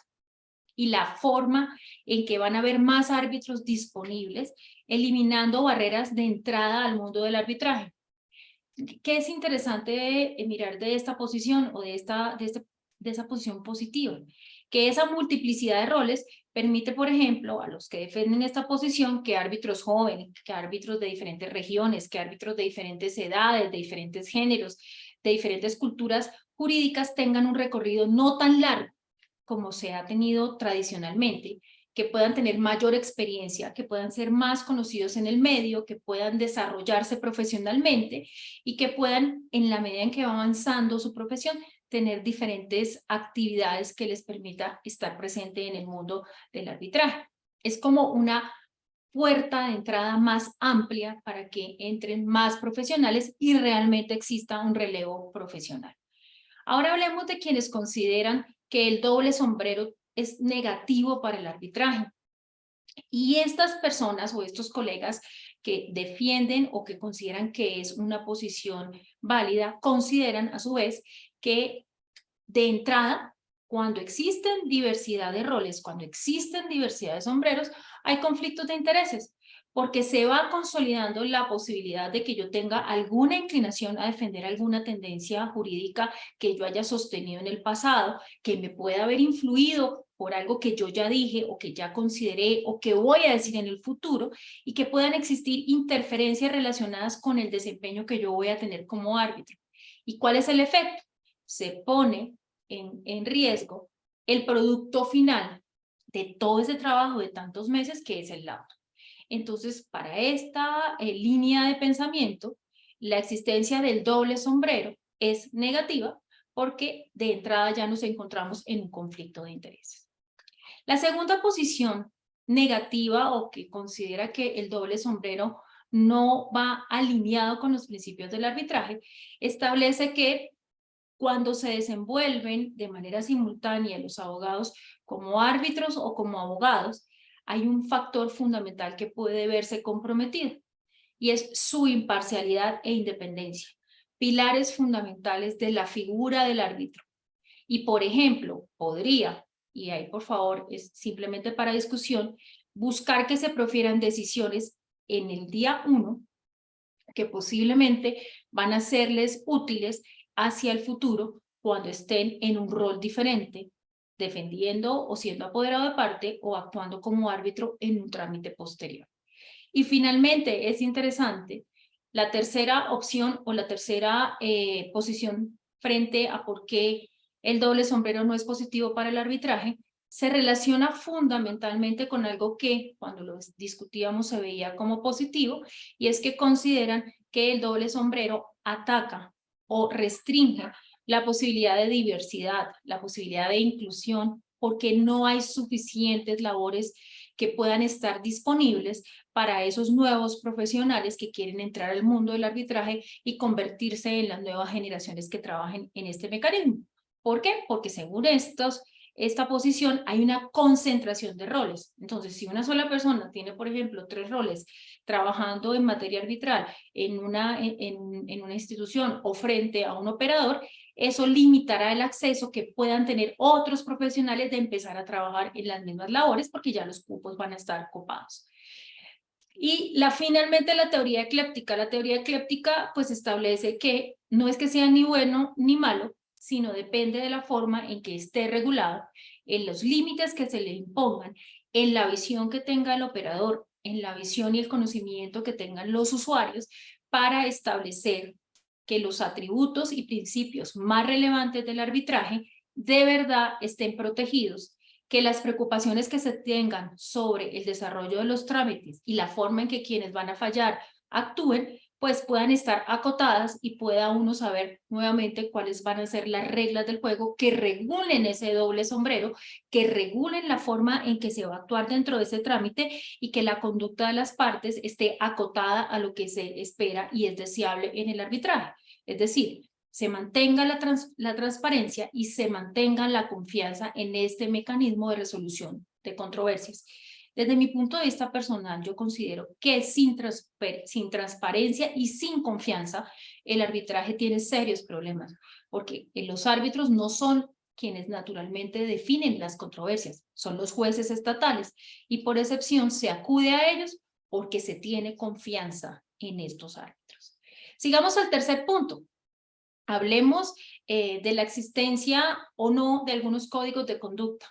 y la forma en que van a haber más árbitros disponibles, eliminando barreras de entrada al mundo del arbitraje. ¿Qué es interesante mirar de esta posición o de esa posición positiva? Que esa multiplicidad de roles permite, por ejemplo, a los que defienden esta posición, que árbitros jóvenes, que árbitros de diferentes regiones, que árbitros de diferentes edades, de diferentes géneros, de diferentes culturas jurídicas tengan un recorrido no tan largo como se ha tenido tradicionalmente, que puedan tener mayor experiencia, que puedan ser más conocidos en el medio, que puedan desarrollarse profesionalmente y que puedan, en la medida en que va avanzando su profesión, tener diferentes actividades que les permita estar presente en el mundo del arbitraje. Es como una puerta de entrada más amplia para que entren más profesionales y realmente exista un relevo profesional. Ahora hablemos de quienes consideran que el doble sombrero es negativo para el arbitraje. Y estas personas o estos colegas que defienden o que consideran que es una posición válida, consideran a su vez que de entrada, cuando existen diversidad de roles, cuando existen diversidad de sombreros, hay conflictos de intereses, porque se va consolidando la posibilidad de que yo tenga alguna inclinación a defender alguna tendencia jurídica que yo haya sostenido en el pasado, que me pueda haber influido por algo que yo ya dije o que ya consideré o que voy a decir en el futuro y que puedan existir interferencias relacionadas con el desempeño que yo voy a tener como árbitro. ¿Y cuál es el efecto? Se pone en riesgo el producto final de todo ese trabajo de tantos meses que es el laudo. Entonces, para esta línea de pensamiento, la existencia del doble sombrero es negativa porque de entrada ya nos encontramos en un conflicto de intereses. La segunda posición negativa o que considera que el doble sombrero no va alineado con los principios del arbitraje, establece que cuando se desenvuelven de manera simultánea los abogados como árbitros o como abogados, hay un factor fundamental que puede verse comprometido y es su imparcialidad e independencia, pilares fundamentales de la figura del árbitro. Y por ejemplo, podría, y ahí por favor es simplemente para discusión, buscar que se profieran decisiones en el día 1 que posiblemente van a serles útiles hacia el futuro cuando estén en un rol diferente, defendiendo o siendo apoderado de parte o actuando como árbitro en un trámite posterior. Y finalmente es interesante la tercera opción o la tercera posición frente a por qué el doble sombrero no es positivo para el arbitraje, se relaciona fundamentalmente con algo que cuando lo discutíamos se veía como positivo, y es que consideran que el doble sombrero ataca o restringe la posibilidad de diversidad, la posibilidad de inclusión, porque no hay suficientes labores que puedan estar disponibles para esos nuevos profesionales que quieren entrar al mundo del arbitraje y convertirse en las nuevas generaciones que trabajen en este mecanismo. ¿Por qué? Porque según esta posición hay una concentración de roles. Entonces, si una sola persona tiene, por ejemplo, 3 roles trabajando en materia arbitral en una institución o frente a un operador, eso limitará el acceso que puedan tener otros profesionales de empezar a trabajar en las mismas labores porque ya los cupos van a estar copados. Y finalmente la teoría ecléptica pues establece que no es que sea ni bueno ni malo, sino depende de la forma en que esté regulado, en los límites que se le impongan, en la visión que tenga el operador en la visión y el conocimiento que tengan los usuarios para establecer que los atributos y principios más relevantes del arbitraje de verdad estén protegidos, que las preocupaciones que se tengan sobre el desarrollo de los trámites y la forma en que quienes van a fallar actúen, pues puedan estar acotadas y pueda uno saber nuevamente cuáles van a ser las reglas del juego que regulen ese doble sombrero, que regulen la forma en que se va a actuar dentro de ese trámite y que la conducta de las partes esté acotada a lo que se espera y es deseable en el arbitraje. Es decir, se mantenga la transparencia y se mantenga la confianza en este mecanismo de resolución de controversias. Desde mi punto de vista personal, yo considero que sin transparencia y sin confianza, el arbitraje tiene serios problemas, porque los árbitros no son quienes naturalmente definen las controversias, son los jueces estatales, y por excepción se acude a ellos porque se tiene confianza en estos árbitros. Sigamos al tercer punto. Hablemos de la existencia o no de algunos códigos de conducta.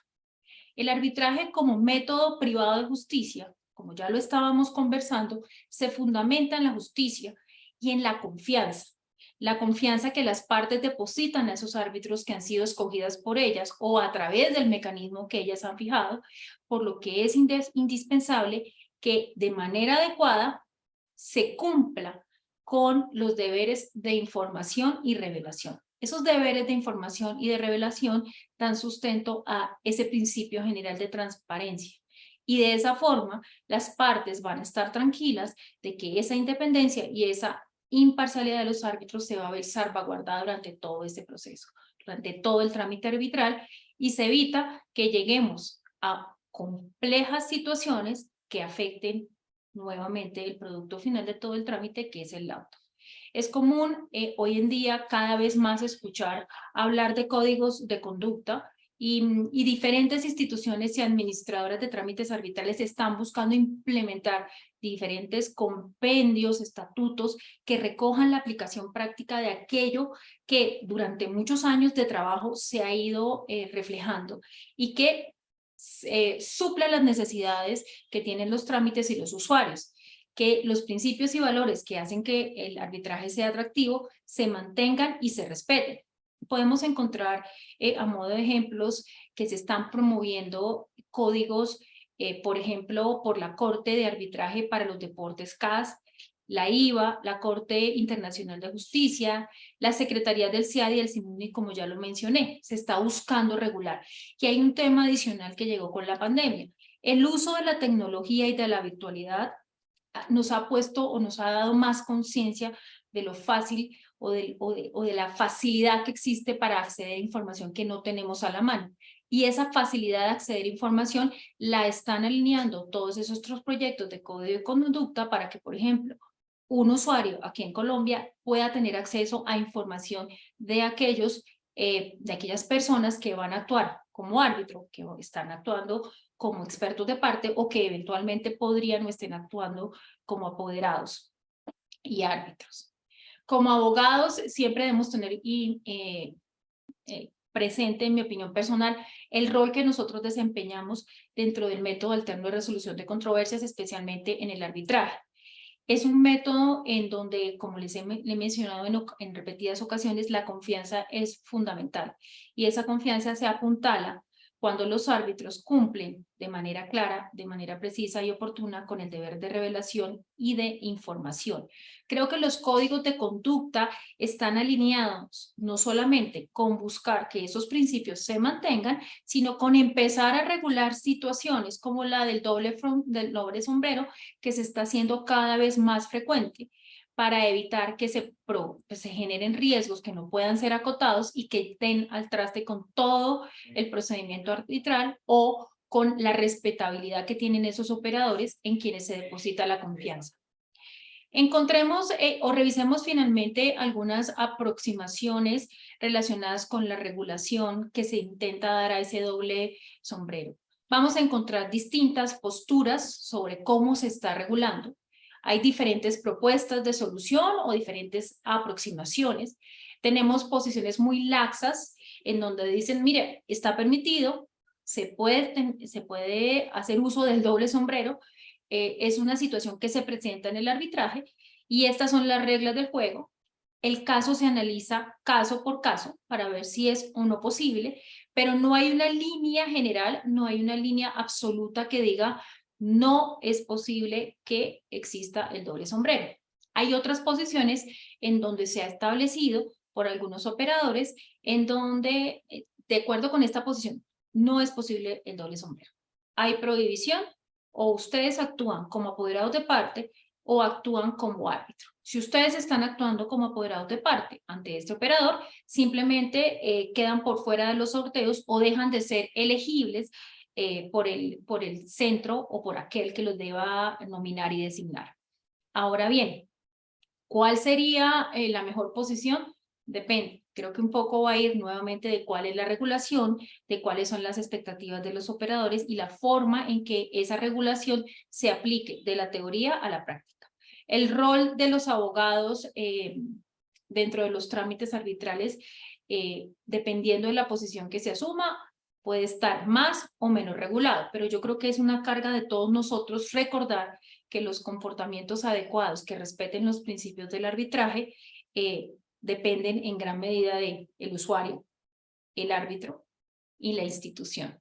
El arbitraje como método privado de justicia, como ya lo estábamos conversando, se fundamenta en la justicia y en la confianza que las partes depositan a esos árbitros que han sido escogidas por ellas o a través del mecanismo que ellas han fijado, por lo que es indispensable que de manera adecuada se cumpla con los deberes de información y revelación. Esos deberes de información y de revelación dan sustento a ese principio general de transparencia. Y de esa forma, las partes van a estar tranquilas de que esa independencia y esa imparcialidad de los árbitros se va a ver salvaguardada durante todo este proceso, durante todo el trámite arbitral, y se evita que lleguemos a complejas situaciones que afecten nuevamente el producto final de todo el trámite, que es el laudo. Es común hoy en día cada vez más escuchar hablar de códigos de conducta y diferentes instituciones y administradoras de trámites arbitrales están buscando implementar diferentes compendios, estatutos que recojan la aplicación práctica de aquello que durante muchos años de trabajo se ha ido reflejando y que supla las necesidades que tienen los trámites y los usuarios, que los principios y valores que hacen que el arbitraje sea atractivo se mantengan y se respeten. Podemos encontrar a modo de ejemplos que se están promoviendo códigos, por ejemplo, por la Corte de Arbitraje para los Deportes CAS, la IVA, la Corte Internacional de Justicia, la Secretaría del CIAD y el CIMUNI, como ya lo mencioné, se está buscando regular. Y hay un tema adicional que llegó con la pandemia. El uso de la tecnología y de la virtualidad nos ha puesto o nos ha dado más conciencia de lo fácil o de la facilidad que existe para acceder a información que no tenemos a la mano. Y esa facilidad de acceder a información la están alineando todos esos otros proyectos de código de conducta para que, por ejemplo, un usuario aquí en Colombia pueda tener acceso a información de aquellas personas que van a actuar como árbitro, que están actuando como expertos de parte o que eventualmente podrían o estén actuando como apoderados y árbitros. Como abogados siempre debemos tener presente, en mi opinión personal, el rol que nosotros desempeñamos dentro del método alterno de resolución de controversias, especialmente en el arbitraje. Es un método en donde, como les he mencionado en repetidas ocasiones, la confianza es fundamental y esa confianza se apuntala cuando los árbitros cumplen de manera clara, de manera precisa y oportuna con el deber de revelación y de información. Creo que los códigos de conducta están alineados no solamente con buscar que esos principios se mantengan, sino con empezar a regular situaciones como la del doble sombrero, que se está haciendo cada vez más frecuente, para evitar que se generen riesgos que no puedan ser acotados y que estén al traste con todo el procedimiento arbitral o con la respetabilidad que tienen esos operadores en quienes se deposita la confianza. Encontremos o revisemos finalmente algunas aproximaciones relacionadas con la regulación que se intenta dar a ese doble sombrero. Vamos a encontrar distintas posturas sobre cómo se está regulando. Hay diferentes propuestas de solución o diferentes aproximaciones. Tenemos posiciones muy laxas en donde dicen, mire, está permitido, se puede hacer uso del doble sombrero, es una situación que se presenta en el arbitraje y estas son las reglas del juego. El caso se analiza caso por caso para ver si es o no posible, pero no hay una línea general, no hay una línea absoluta que diga no es posible que exista el doble sombrero. Hay otras posiciones en donde se ha establecido por algunos operadores en donde, de acuerdo con esta posición, no es posible el doble sombrero. Hay prohibición, o ustedes actúan como apoderados de parte o actúan como árbitro. Si ustedes están actuando como apoderados de parte ante este operador, simplemente quedan por fuera de los sorteos o dejan de ser elegibles por el centro o por aquel que los deba nominar y designar. Ahora bien, ¿cuál sería la mejor posición? Depende. Creo que un poco va a ir nuevamente de cuál es la regulación, de cuáles son las expectativas de los operadores y la forma en que esa regulación se aplique de la teoría a la práctica. El rol de los abogados dentro de los trámites arbitrales, dependiendo de la posición que se asuma, puede estar más o menos regulado, pero yo creo que es una carga de todos nosotros recordar que los comportamientos adecuados que respeten los principios del arbitraje dependen en gran medida del usuario, el árbitro y la institución.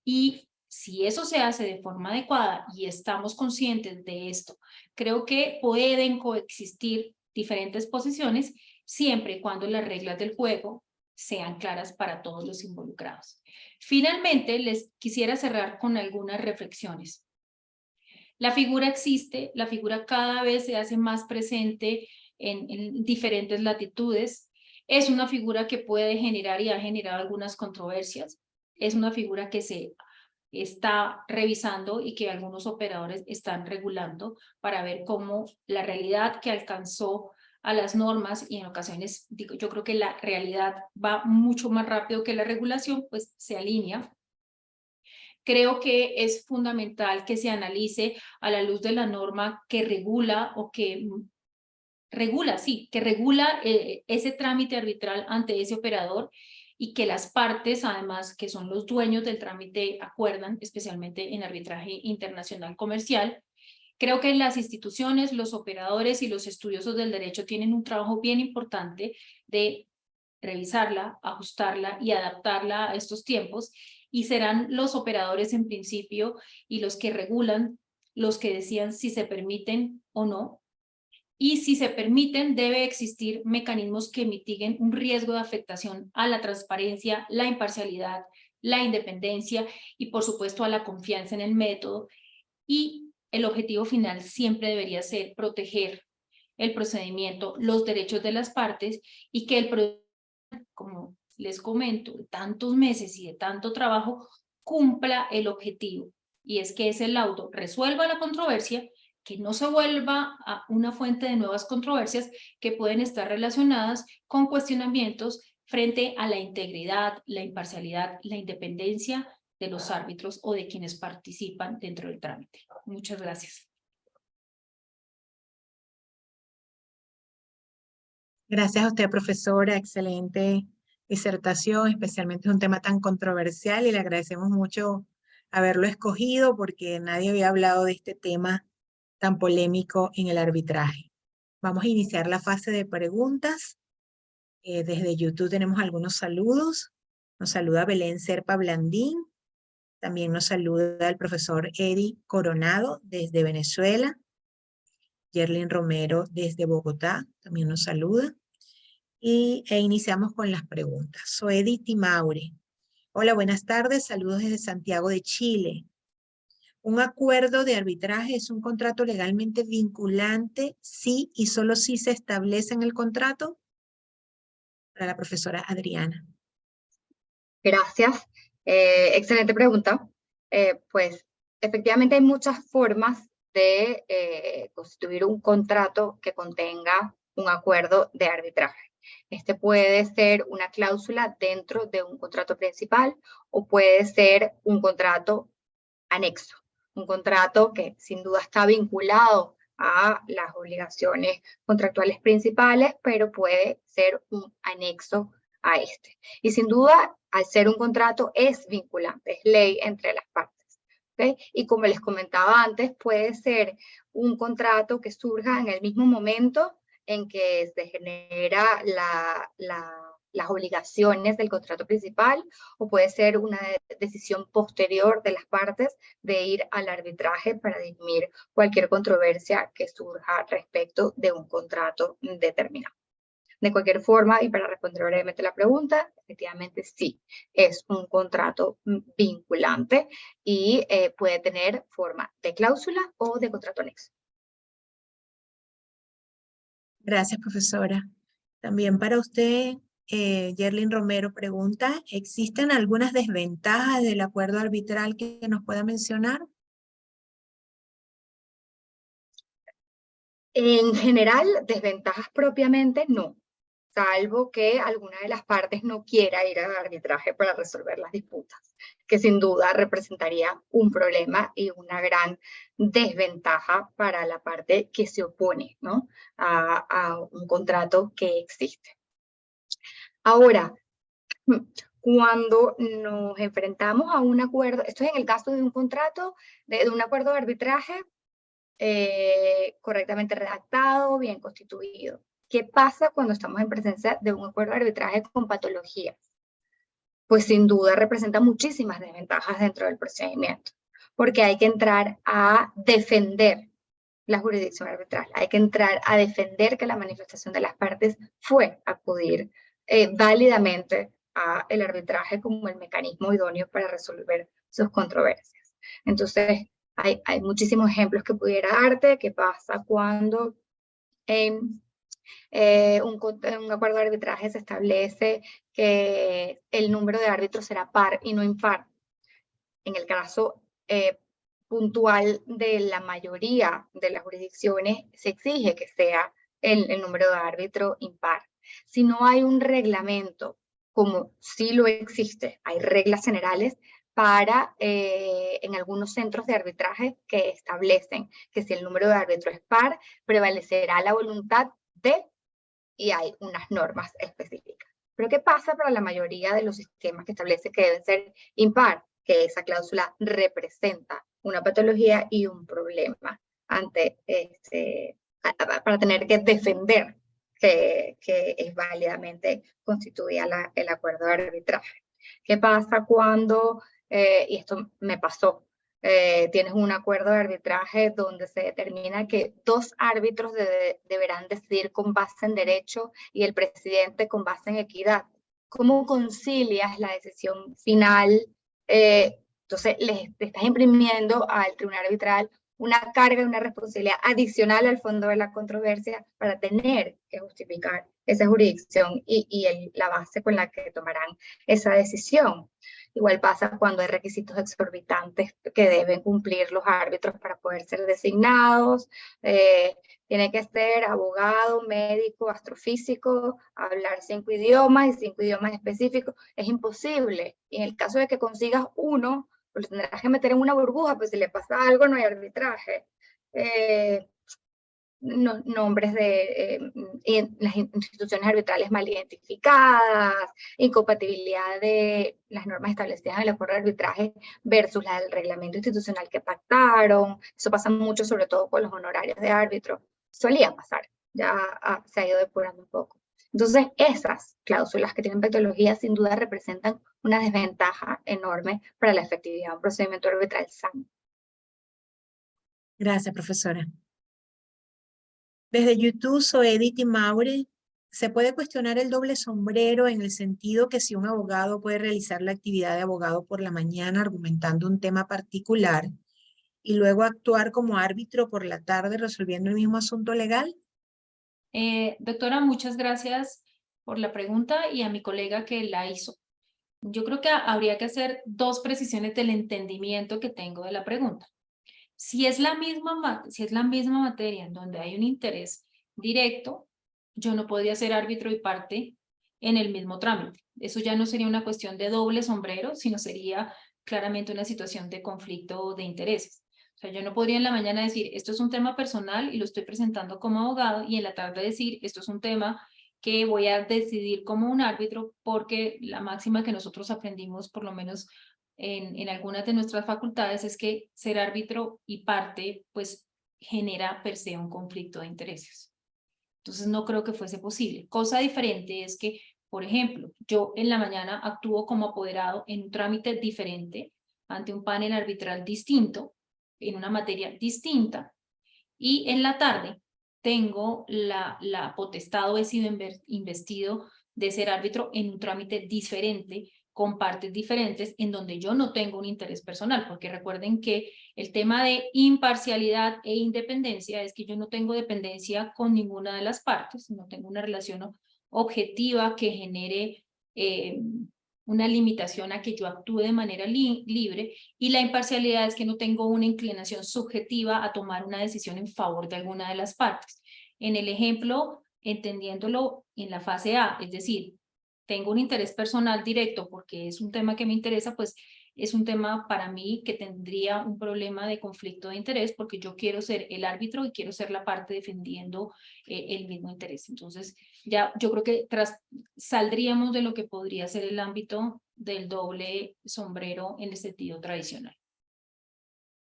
Y si eso se hace de forma adecuada y estamos conscientes de esto, creo que pueden coexistir diferentes posiciones siempre y cuando las reglas del juego sean claras para todos los involucrados. Finalmente, les quisiera cerrar con algunas reflexiones. La figura existe, la figura cada vez se hace más presente en diferentes latitudes. Es una figura que puede generar y ha generado algunas controversias. Es una figura que se está revisando y que algunos operadores están regulando para ver cómo la realidad que alcanzó a las normas, y en ocasiones digo, yo creo que la realidad va mucho más rápido que la regulación, pues se alinea. Creo que es fundamental que se analice a la luz de la norma que regula o que regula ese trámite arbitral ante ese operador y que las partes, además, que son los dueños del trámite, acuerdan, especialmente en arbitraje internacional comercial. Creo que las instituciones, los operadores y los estudiosos del derecho tienen un trabajo bien importante de revisarla, ajustarla y adaptarla a estos tiempos, y serán los operadores en principio y los que regulan los que decían si se permiten o no. Y si se permiten, debe existir mecanismos que mitiguen un riesgo de afectación a la transparencia, la imparcialidad, la independencia y, por supuesto, a la confianza en el método. Y el objetivo final siempre debería ser proteger el procedimiento, los derechos de las partes y que el procedimiento, como les comento, de tantos meses y de tanto trabajo, cumpla el objetivo. Y es que ese laudo resuelva la controversia, que no se vuelva a una fuente de nuevas controversias que pueden estar relacionadas con cuestionamientos frente a la integridad, la imparcialidad, la independencia de los árbitros o de quienes participan dentro del trámite. Muchas gracias. Gracias a usted, profesora. Excelente disertación, especialmente es un tema tan controversial y le agradecemos mucho haberlo escogido porque nadie había hablado de este tema tan polémico en el arbitraje. Vamos a iniciar la fase de preguntas. Desde YouTube tenemos algunos saludos. Nos saluda Belén Serpa Blandín. También nos saluda el profesor Eddie Coronado desde Venezuela. Yerlin Romero desde Bogotá también nos saluda. E iniciamos con las preguntas. Soedi Timaure. Hola, buenas tardes. Saludos desde Santiago de Chile. ¿Un acuerdo de arbitraje es un contrato legalmente vinculante si y solo si se establece en el contrato? Para la profesora Adriana. Gracias. Excelente pregunta. Pues efectivamente hay muchas formas de constituir un contrato que contenga un acuerdo de arbitraje. Este puede ser una cláusula dentro de un contrato principal o puede ser un contrato anexo, un contrato que sin duda está vinculado a las obligaciones contractuales principales, pero puede ser un anexo a este. Y sin duda, al ser un contrato, es vinculante, es ley entre las partes. ¿Okay? Y como les comentaba antes, puede ser un contrato que surja en el mismo momento en que se genera las obligaciones del contrato principal, o puede ser una decisión posterior de las partes de ir al arbitraje para dirimir cualquier controversia que surja respecto de un contrato determinado. De cualquier forma, y para responder brevemente la pregunta, efectivamente sí, es un contrato vinculante y puede tener forma de cláusula o de contrato anexo. Gracias, profesora. También para usted, Yerlin Romero pregunta, ¿existen algunas desventajas del acuerdo arbitral que nos pueda mencionar? En general, desventajas propiamente no, salvo que alguna de las partes no quiera ir al arbitraje para resolver las disputas, que sin duda representaría un problema y una gran desventaja para la parte que se opone, ¿no?, a un contrato que existe. Ahora, cuando nos enfrentamos a un acuerdo, esto es en el caso de un contrato, de un acuerdo de arbitraje correctamente redactado, bien constituido. ¿Qué pasa cuando estamos en presencia de un acuerdo de arbitraje con patologías? Pues sin duda representa muchísimas desventajas dentro del procedimiento, porque hay que entrar a defender la jurisdicción arbitral, hay que entrar a defender que la manifestación de las partes fue acudir válidamente al arbitraje como el mecanismo idóneo para resolver sus controversias. Entonces, hay muchísimos ejemplos que pudiera darte. ¿Qué pasa cuando en un acuerdo de arbitraje se establece que el número de árbitros será par y no impar? En el caso puntual de la mayoría de las jurisdicciones, se exige que sea el número de árbitro impar. Si no hay un reglamento, como sí lo existe, hay reglas generales para, en algunos centros de arbitraje que establecen que si el número de árbitro es par, prevalecerá la voluntad de, y hay unas normas específicas. Pero ¿qué pasa para la mayoría de los sistemas que establece que deben ser impar? Que esa cláusula representa una patología y un problema ante para tener que defender que es válidamente constituida el acuerdo de arbitraje. ¿Qué pasa cuando, y esto me pasó, tienes un acuerdo de arbitraje donde se determina que 2 árbitros deberán decidir con base en derecho y el presidente con base en equidad? ¿Cómo concilias la decisión final? Entonces, le estás imprimiendo al tribunal arbitral una carga y una responsabilidad adicional al fondo de la controversia para tener que justificar esa jurisdicción y la base con la que tomarán esa decisión. Igual pasa cuando hay requisitos exorbitantes que deben cumplir los árbitros para poder ser designados. Tiene que ser abogado, médico, astrofísico, hablar 5 idiomas y 5 idiomas específicos. Es imposible. Y en el caso de que consigas uno, pues lo tendrás que meter en una burbuja, pues si le pasa algo no hay arbitraje. Nombres de las instituciones arbitrales mal identificadas, incompatibilidad de las normas establecidas en el acuerdo de arbitraje versus la del reglamento institucional que pactaron. Eso pasa mucho, sobre todo con los honorarios de árbitro. Solía pasar, ya se ha ido depurando un poco. Entonces, esas cláusulas que tienen patología sin duda representan una desventaja enorme para la efectividad de un procedimiento arbitral sano. Gracias, profesora. Desde YouTube, Soedit y Maure, ¿se puede cuestionar el doble sombrero en el sentido que si un abogado puede realizar la actividad de abogado por la mañana argumentando un tema particular y luego actuar como árbitro por la tarde resolviendo el mismo asunto legal? Doctora, muchas gracias por la pregunta y a mi colega que la hizo. Yo creo que habría que hacer 2 precisiones del entendimiento que tengo de la pregunta. Si es la misma materia en donde hay un interés directo, yo no podría ser árbitro y parte en el mismo trámite. Eso ya no sería una cuestión de doble sombrero, sino sería claramente una situación de conflicto de intereses. O sea, yo no podría en la mañana decir, esto es un tema personal y lo estoy presentando como abogado, y en la tarde decir, esto es un tema que voy a decidir como un árbitro, porque la máxima que nosotros aprendimos, por lo menos en algunas de nuestras facultades es que ser árbitro y parte pues genera per se un conflicto de intereses. Entonces no creo que fuese posible. Cosa diferente es que, por ejemplo, yo en la mañana actúo como apoderado en un trámite diferente ante un panel arbitral distinto, en una materia distinta, y en la tarde tengo la potestad o he sido investido de ser árbitro en un trámite diferente, con partes diferentes, en donde yo no tengo un interés personal, porque recuerden que el tema de imparcialidad e independencia es que yo no tengo dependencia con ninguna de las partes, no tengo una relación objetiva que genere una limitación a que yo actúe de manera libre, y la imparcialidad es que no tengo una inclinación subjetiva a tomar una decisión en favor de alguna de las partes. En el ejemplo, entendiéndolo en la fase A, es decir, tengo un interés personal directo porque es un tema que me interesa, pues es un tema para mí que tendría un problema de conflicto de interés porque yo quiero ser el árbitro y quiero ser la parte defendiendo el mismo interés. Entonces, ya yo creo que saldríamos de lo que podría ser el ámbito del doble sombrero en el sentido tradicional.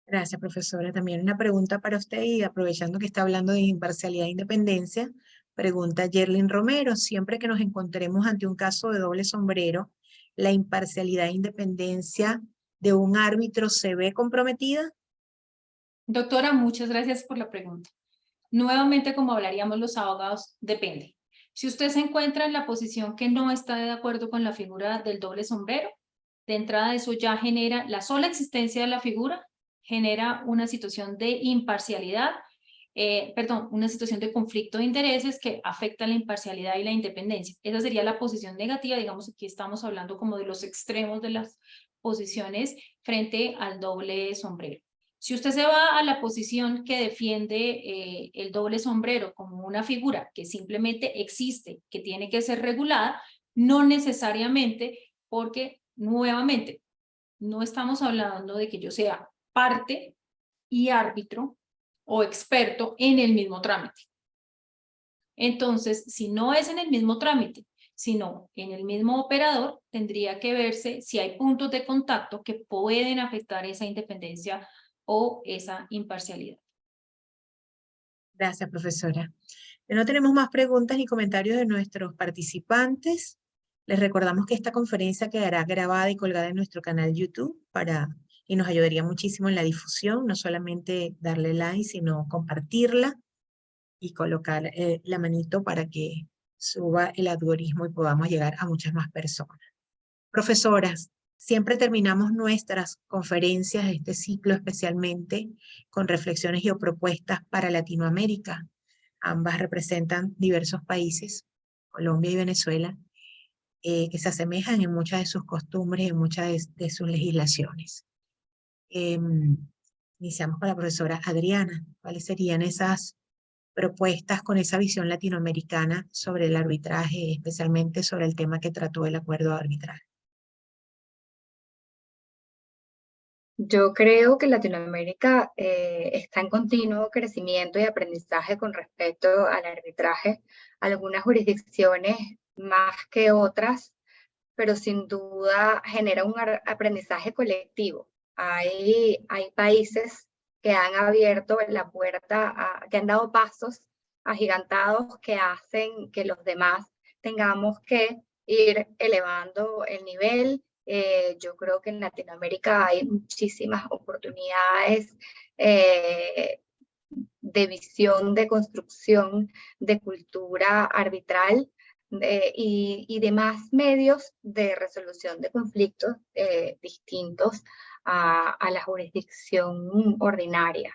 Gracias, profesora. También una pregunta para usted y aprovechando que está hablando de imparcialidad e independencia, pregunta Yerlin Romero, siempre que nos encontremos ante un caso de doble sombrero, ¿la imparcialidad e independencia de un árbitro se ve comprometida? Doctora, muchas gracias por la pregunta. Nuevamente, como hablaríamos los abogados, depende. Si usted se encuentra en la posición que no está de acuerdo con la figura del doble sombrero, de entrada eso ya genera, la sola existencia de la figura genera una situación de imparcialidad, una situación de conflicto de intereses que afecta la imparcialidad y la independencia. Esa sería la posición negativa, digamos, aquí estamos hablando como de los extremos de las posiciones frente al doble sombrero. Si usted se va a la posición que defiende el doble sombrero como una figura que simplemente existe, que tiene que ser regulada, no necesariamente, porque nuevamente no estamos hablando de que yo sea parte y árbitro o experto en el mismo trámite. Entonces, si no es en el mismo trámite, sino en el mismo operador, tendría que verse si hay puntos de contacto que pueden afectar esa independencia o esa imparcialidad. Gracias, profesora. No tenemos más preguntas ni comentarios de nuestros participantes. Les recordamos que esta conferencia quedará grabada y colgada en nuestro canal YouTube y nos ayudaría muchísimo en la difusión, no solamente darle like, sino compartirla y colocar la manito para que suba el algoritmo y podamos llegar a muchas más personas. Profesoras, siempre terminamos nuestras conferencias, este ciclo especialmente, con reflexiones y o propuestas para Latinoamérica. Ambas representan diversos países, Colombia y Venezuela, que se asemejan en muchas de sus costumbres, en muchas de sus legislaciones. Iniciamos con la profesora Adriana. ¿Cuáles serían esas propuestas con esa visión latinoamericana sobre el arbitraje, especialmente sobre el tema que trató el acuerdo de arbitraje? Yo creo que Latinoamérica está en continuo crecimiento y aprendizaje con respecto al arbitraje. Algunas jurisdicciones más que otras, pero sin duda genera un aprendizaje colectivo. Hay países que han abierto la puerta, que han dado pasos agigantados que hacen que los demás tengamos que ir elevando el nivel. Yo creo que en Latinoamérica hay muchísimas oportunidades de visión, de construcción, de cultura arbitral y demás medios de resolución de conflictos distintos a la jurisdicción ordinaria.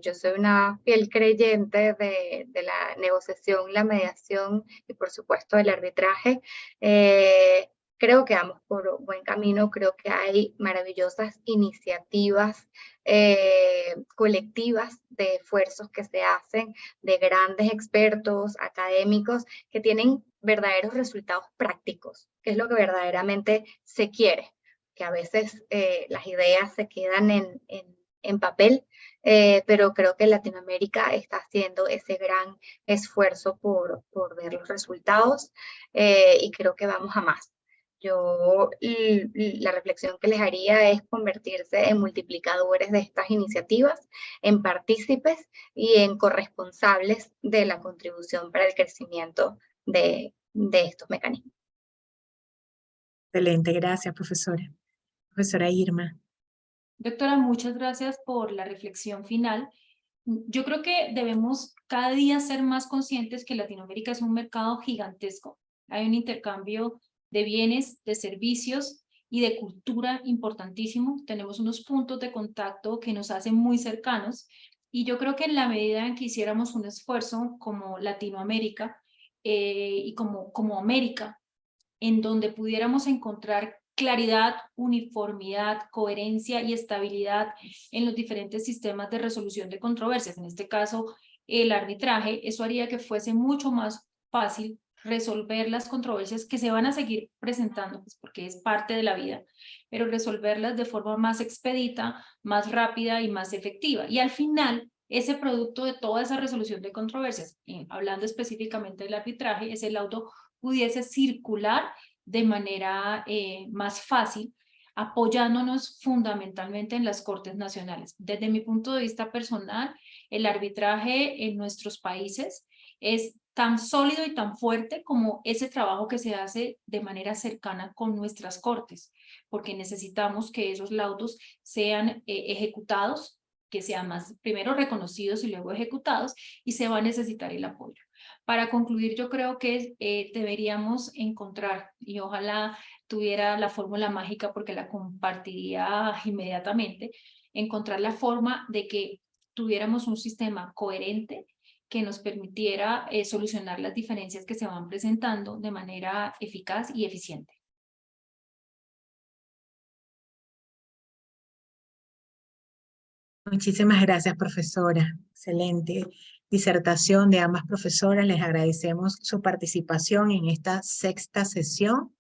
Yo soy una fiel creyente de la negociación, la mediación y por supuesto del arbitraje. Creo que vamos por buen camino, creo que hay maravillosas iniciativas colectivas de esfuerzos que se hacen de grandes expertos académicos que tienen verdaderos resultados prácticos, que es lo que verdaderamente se quiere, que a veces las ideas se quedan en papel, pero creo que Latinoamérica está haciendo ese gran esfuerzo por ver los resultados y creo que vamos a más. La reflexión que les haría es convertirse en multiplicadores de estas iniciativas, en partícipes y en corresponsables de la contribución para el crecimiento de estos mecanismos. Excelente, gracias, profesora. Profesora Irma. Doctora, muchas gracias por la reflexión final. Yo creo que debemos cada día ser más conscientes que Latinoamérica es un mercado gigantesco. Hay un intercambio de bienes, de servicios y de cultura importantísimo. Tenemos unos puntos de contacto que nos hacen muy cercanos y yo creo que en la medida en que hiciéramos un esfuerzo como Latinoamérica y como América, en donde pudiéramos encontrar claridad, uniformidad, coherencia y estabilidad en los diferentes sistemas de resolución de controversias, en este caso el arbitraje, eso haría que fuese mucho más fácil resolver las controversias que se van a seguir presentando, pues porque es parte de la vida, pero resolverlas de forma más expedita, más rápida y más efectiva. Y al final, ese producto de toda esa resolución de controversias, hablando específicamente del arbitraje, ese laudo pudiese circular de manera más fácil, apoyándonos fundamentalmente en las Cortes Nacionales. Desde mi punto de vista personal, el arbitraje en nuestros países es tan sólido y tan fuerte como ese trabajo que se hace de manera cercana con nuestras Cortes, porque necesitamos que esos laudos sean ejecutados, que sean más primero reconocidos y luego ejecutados, y se va a necesitar el apoyo. Para concluir, yo creo que deberíamos encontrar, y ojalá tuviera la fórmula mágica porque la compartiría inmediatamente, encontrar la forma de que tuviéramos un sistema coherente que nos permitiera solucionar las diferencias que se van presentando de manera eficaz y eficiente. Muchísimas gracias, profesora. Excelente disertación de ambas profesoras. Les agradecemos su participación en esta sexta sesión.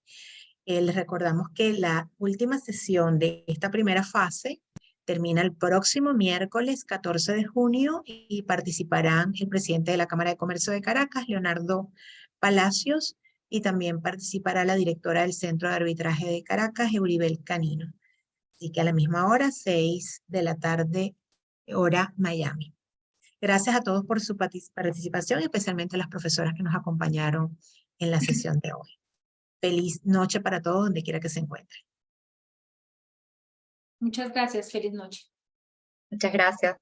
Les recordamos que la última sesión de esta primera fase termina el próximo miércoles 14 de junio y participarán el presidente de la Cámara de Comercio de Caracas, Leonardo Palacios, y también participará la directora del Centro de Arbitraje de Caracas, Euribel Canino. Así que a la misma hora, 6 de la tarde, hora Miami. Gracias a todos por su participación, especialmente a las profesoras que nos acompañaron en la sesión de hoy. Feliz noche para todos, donde quiera que se encuentren. Muchas gracias. Feliz noche. Muchas gracias.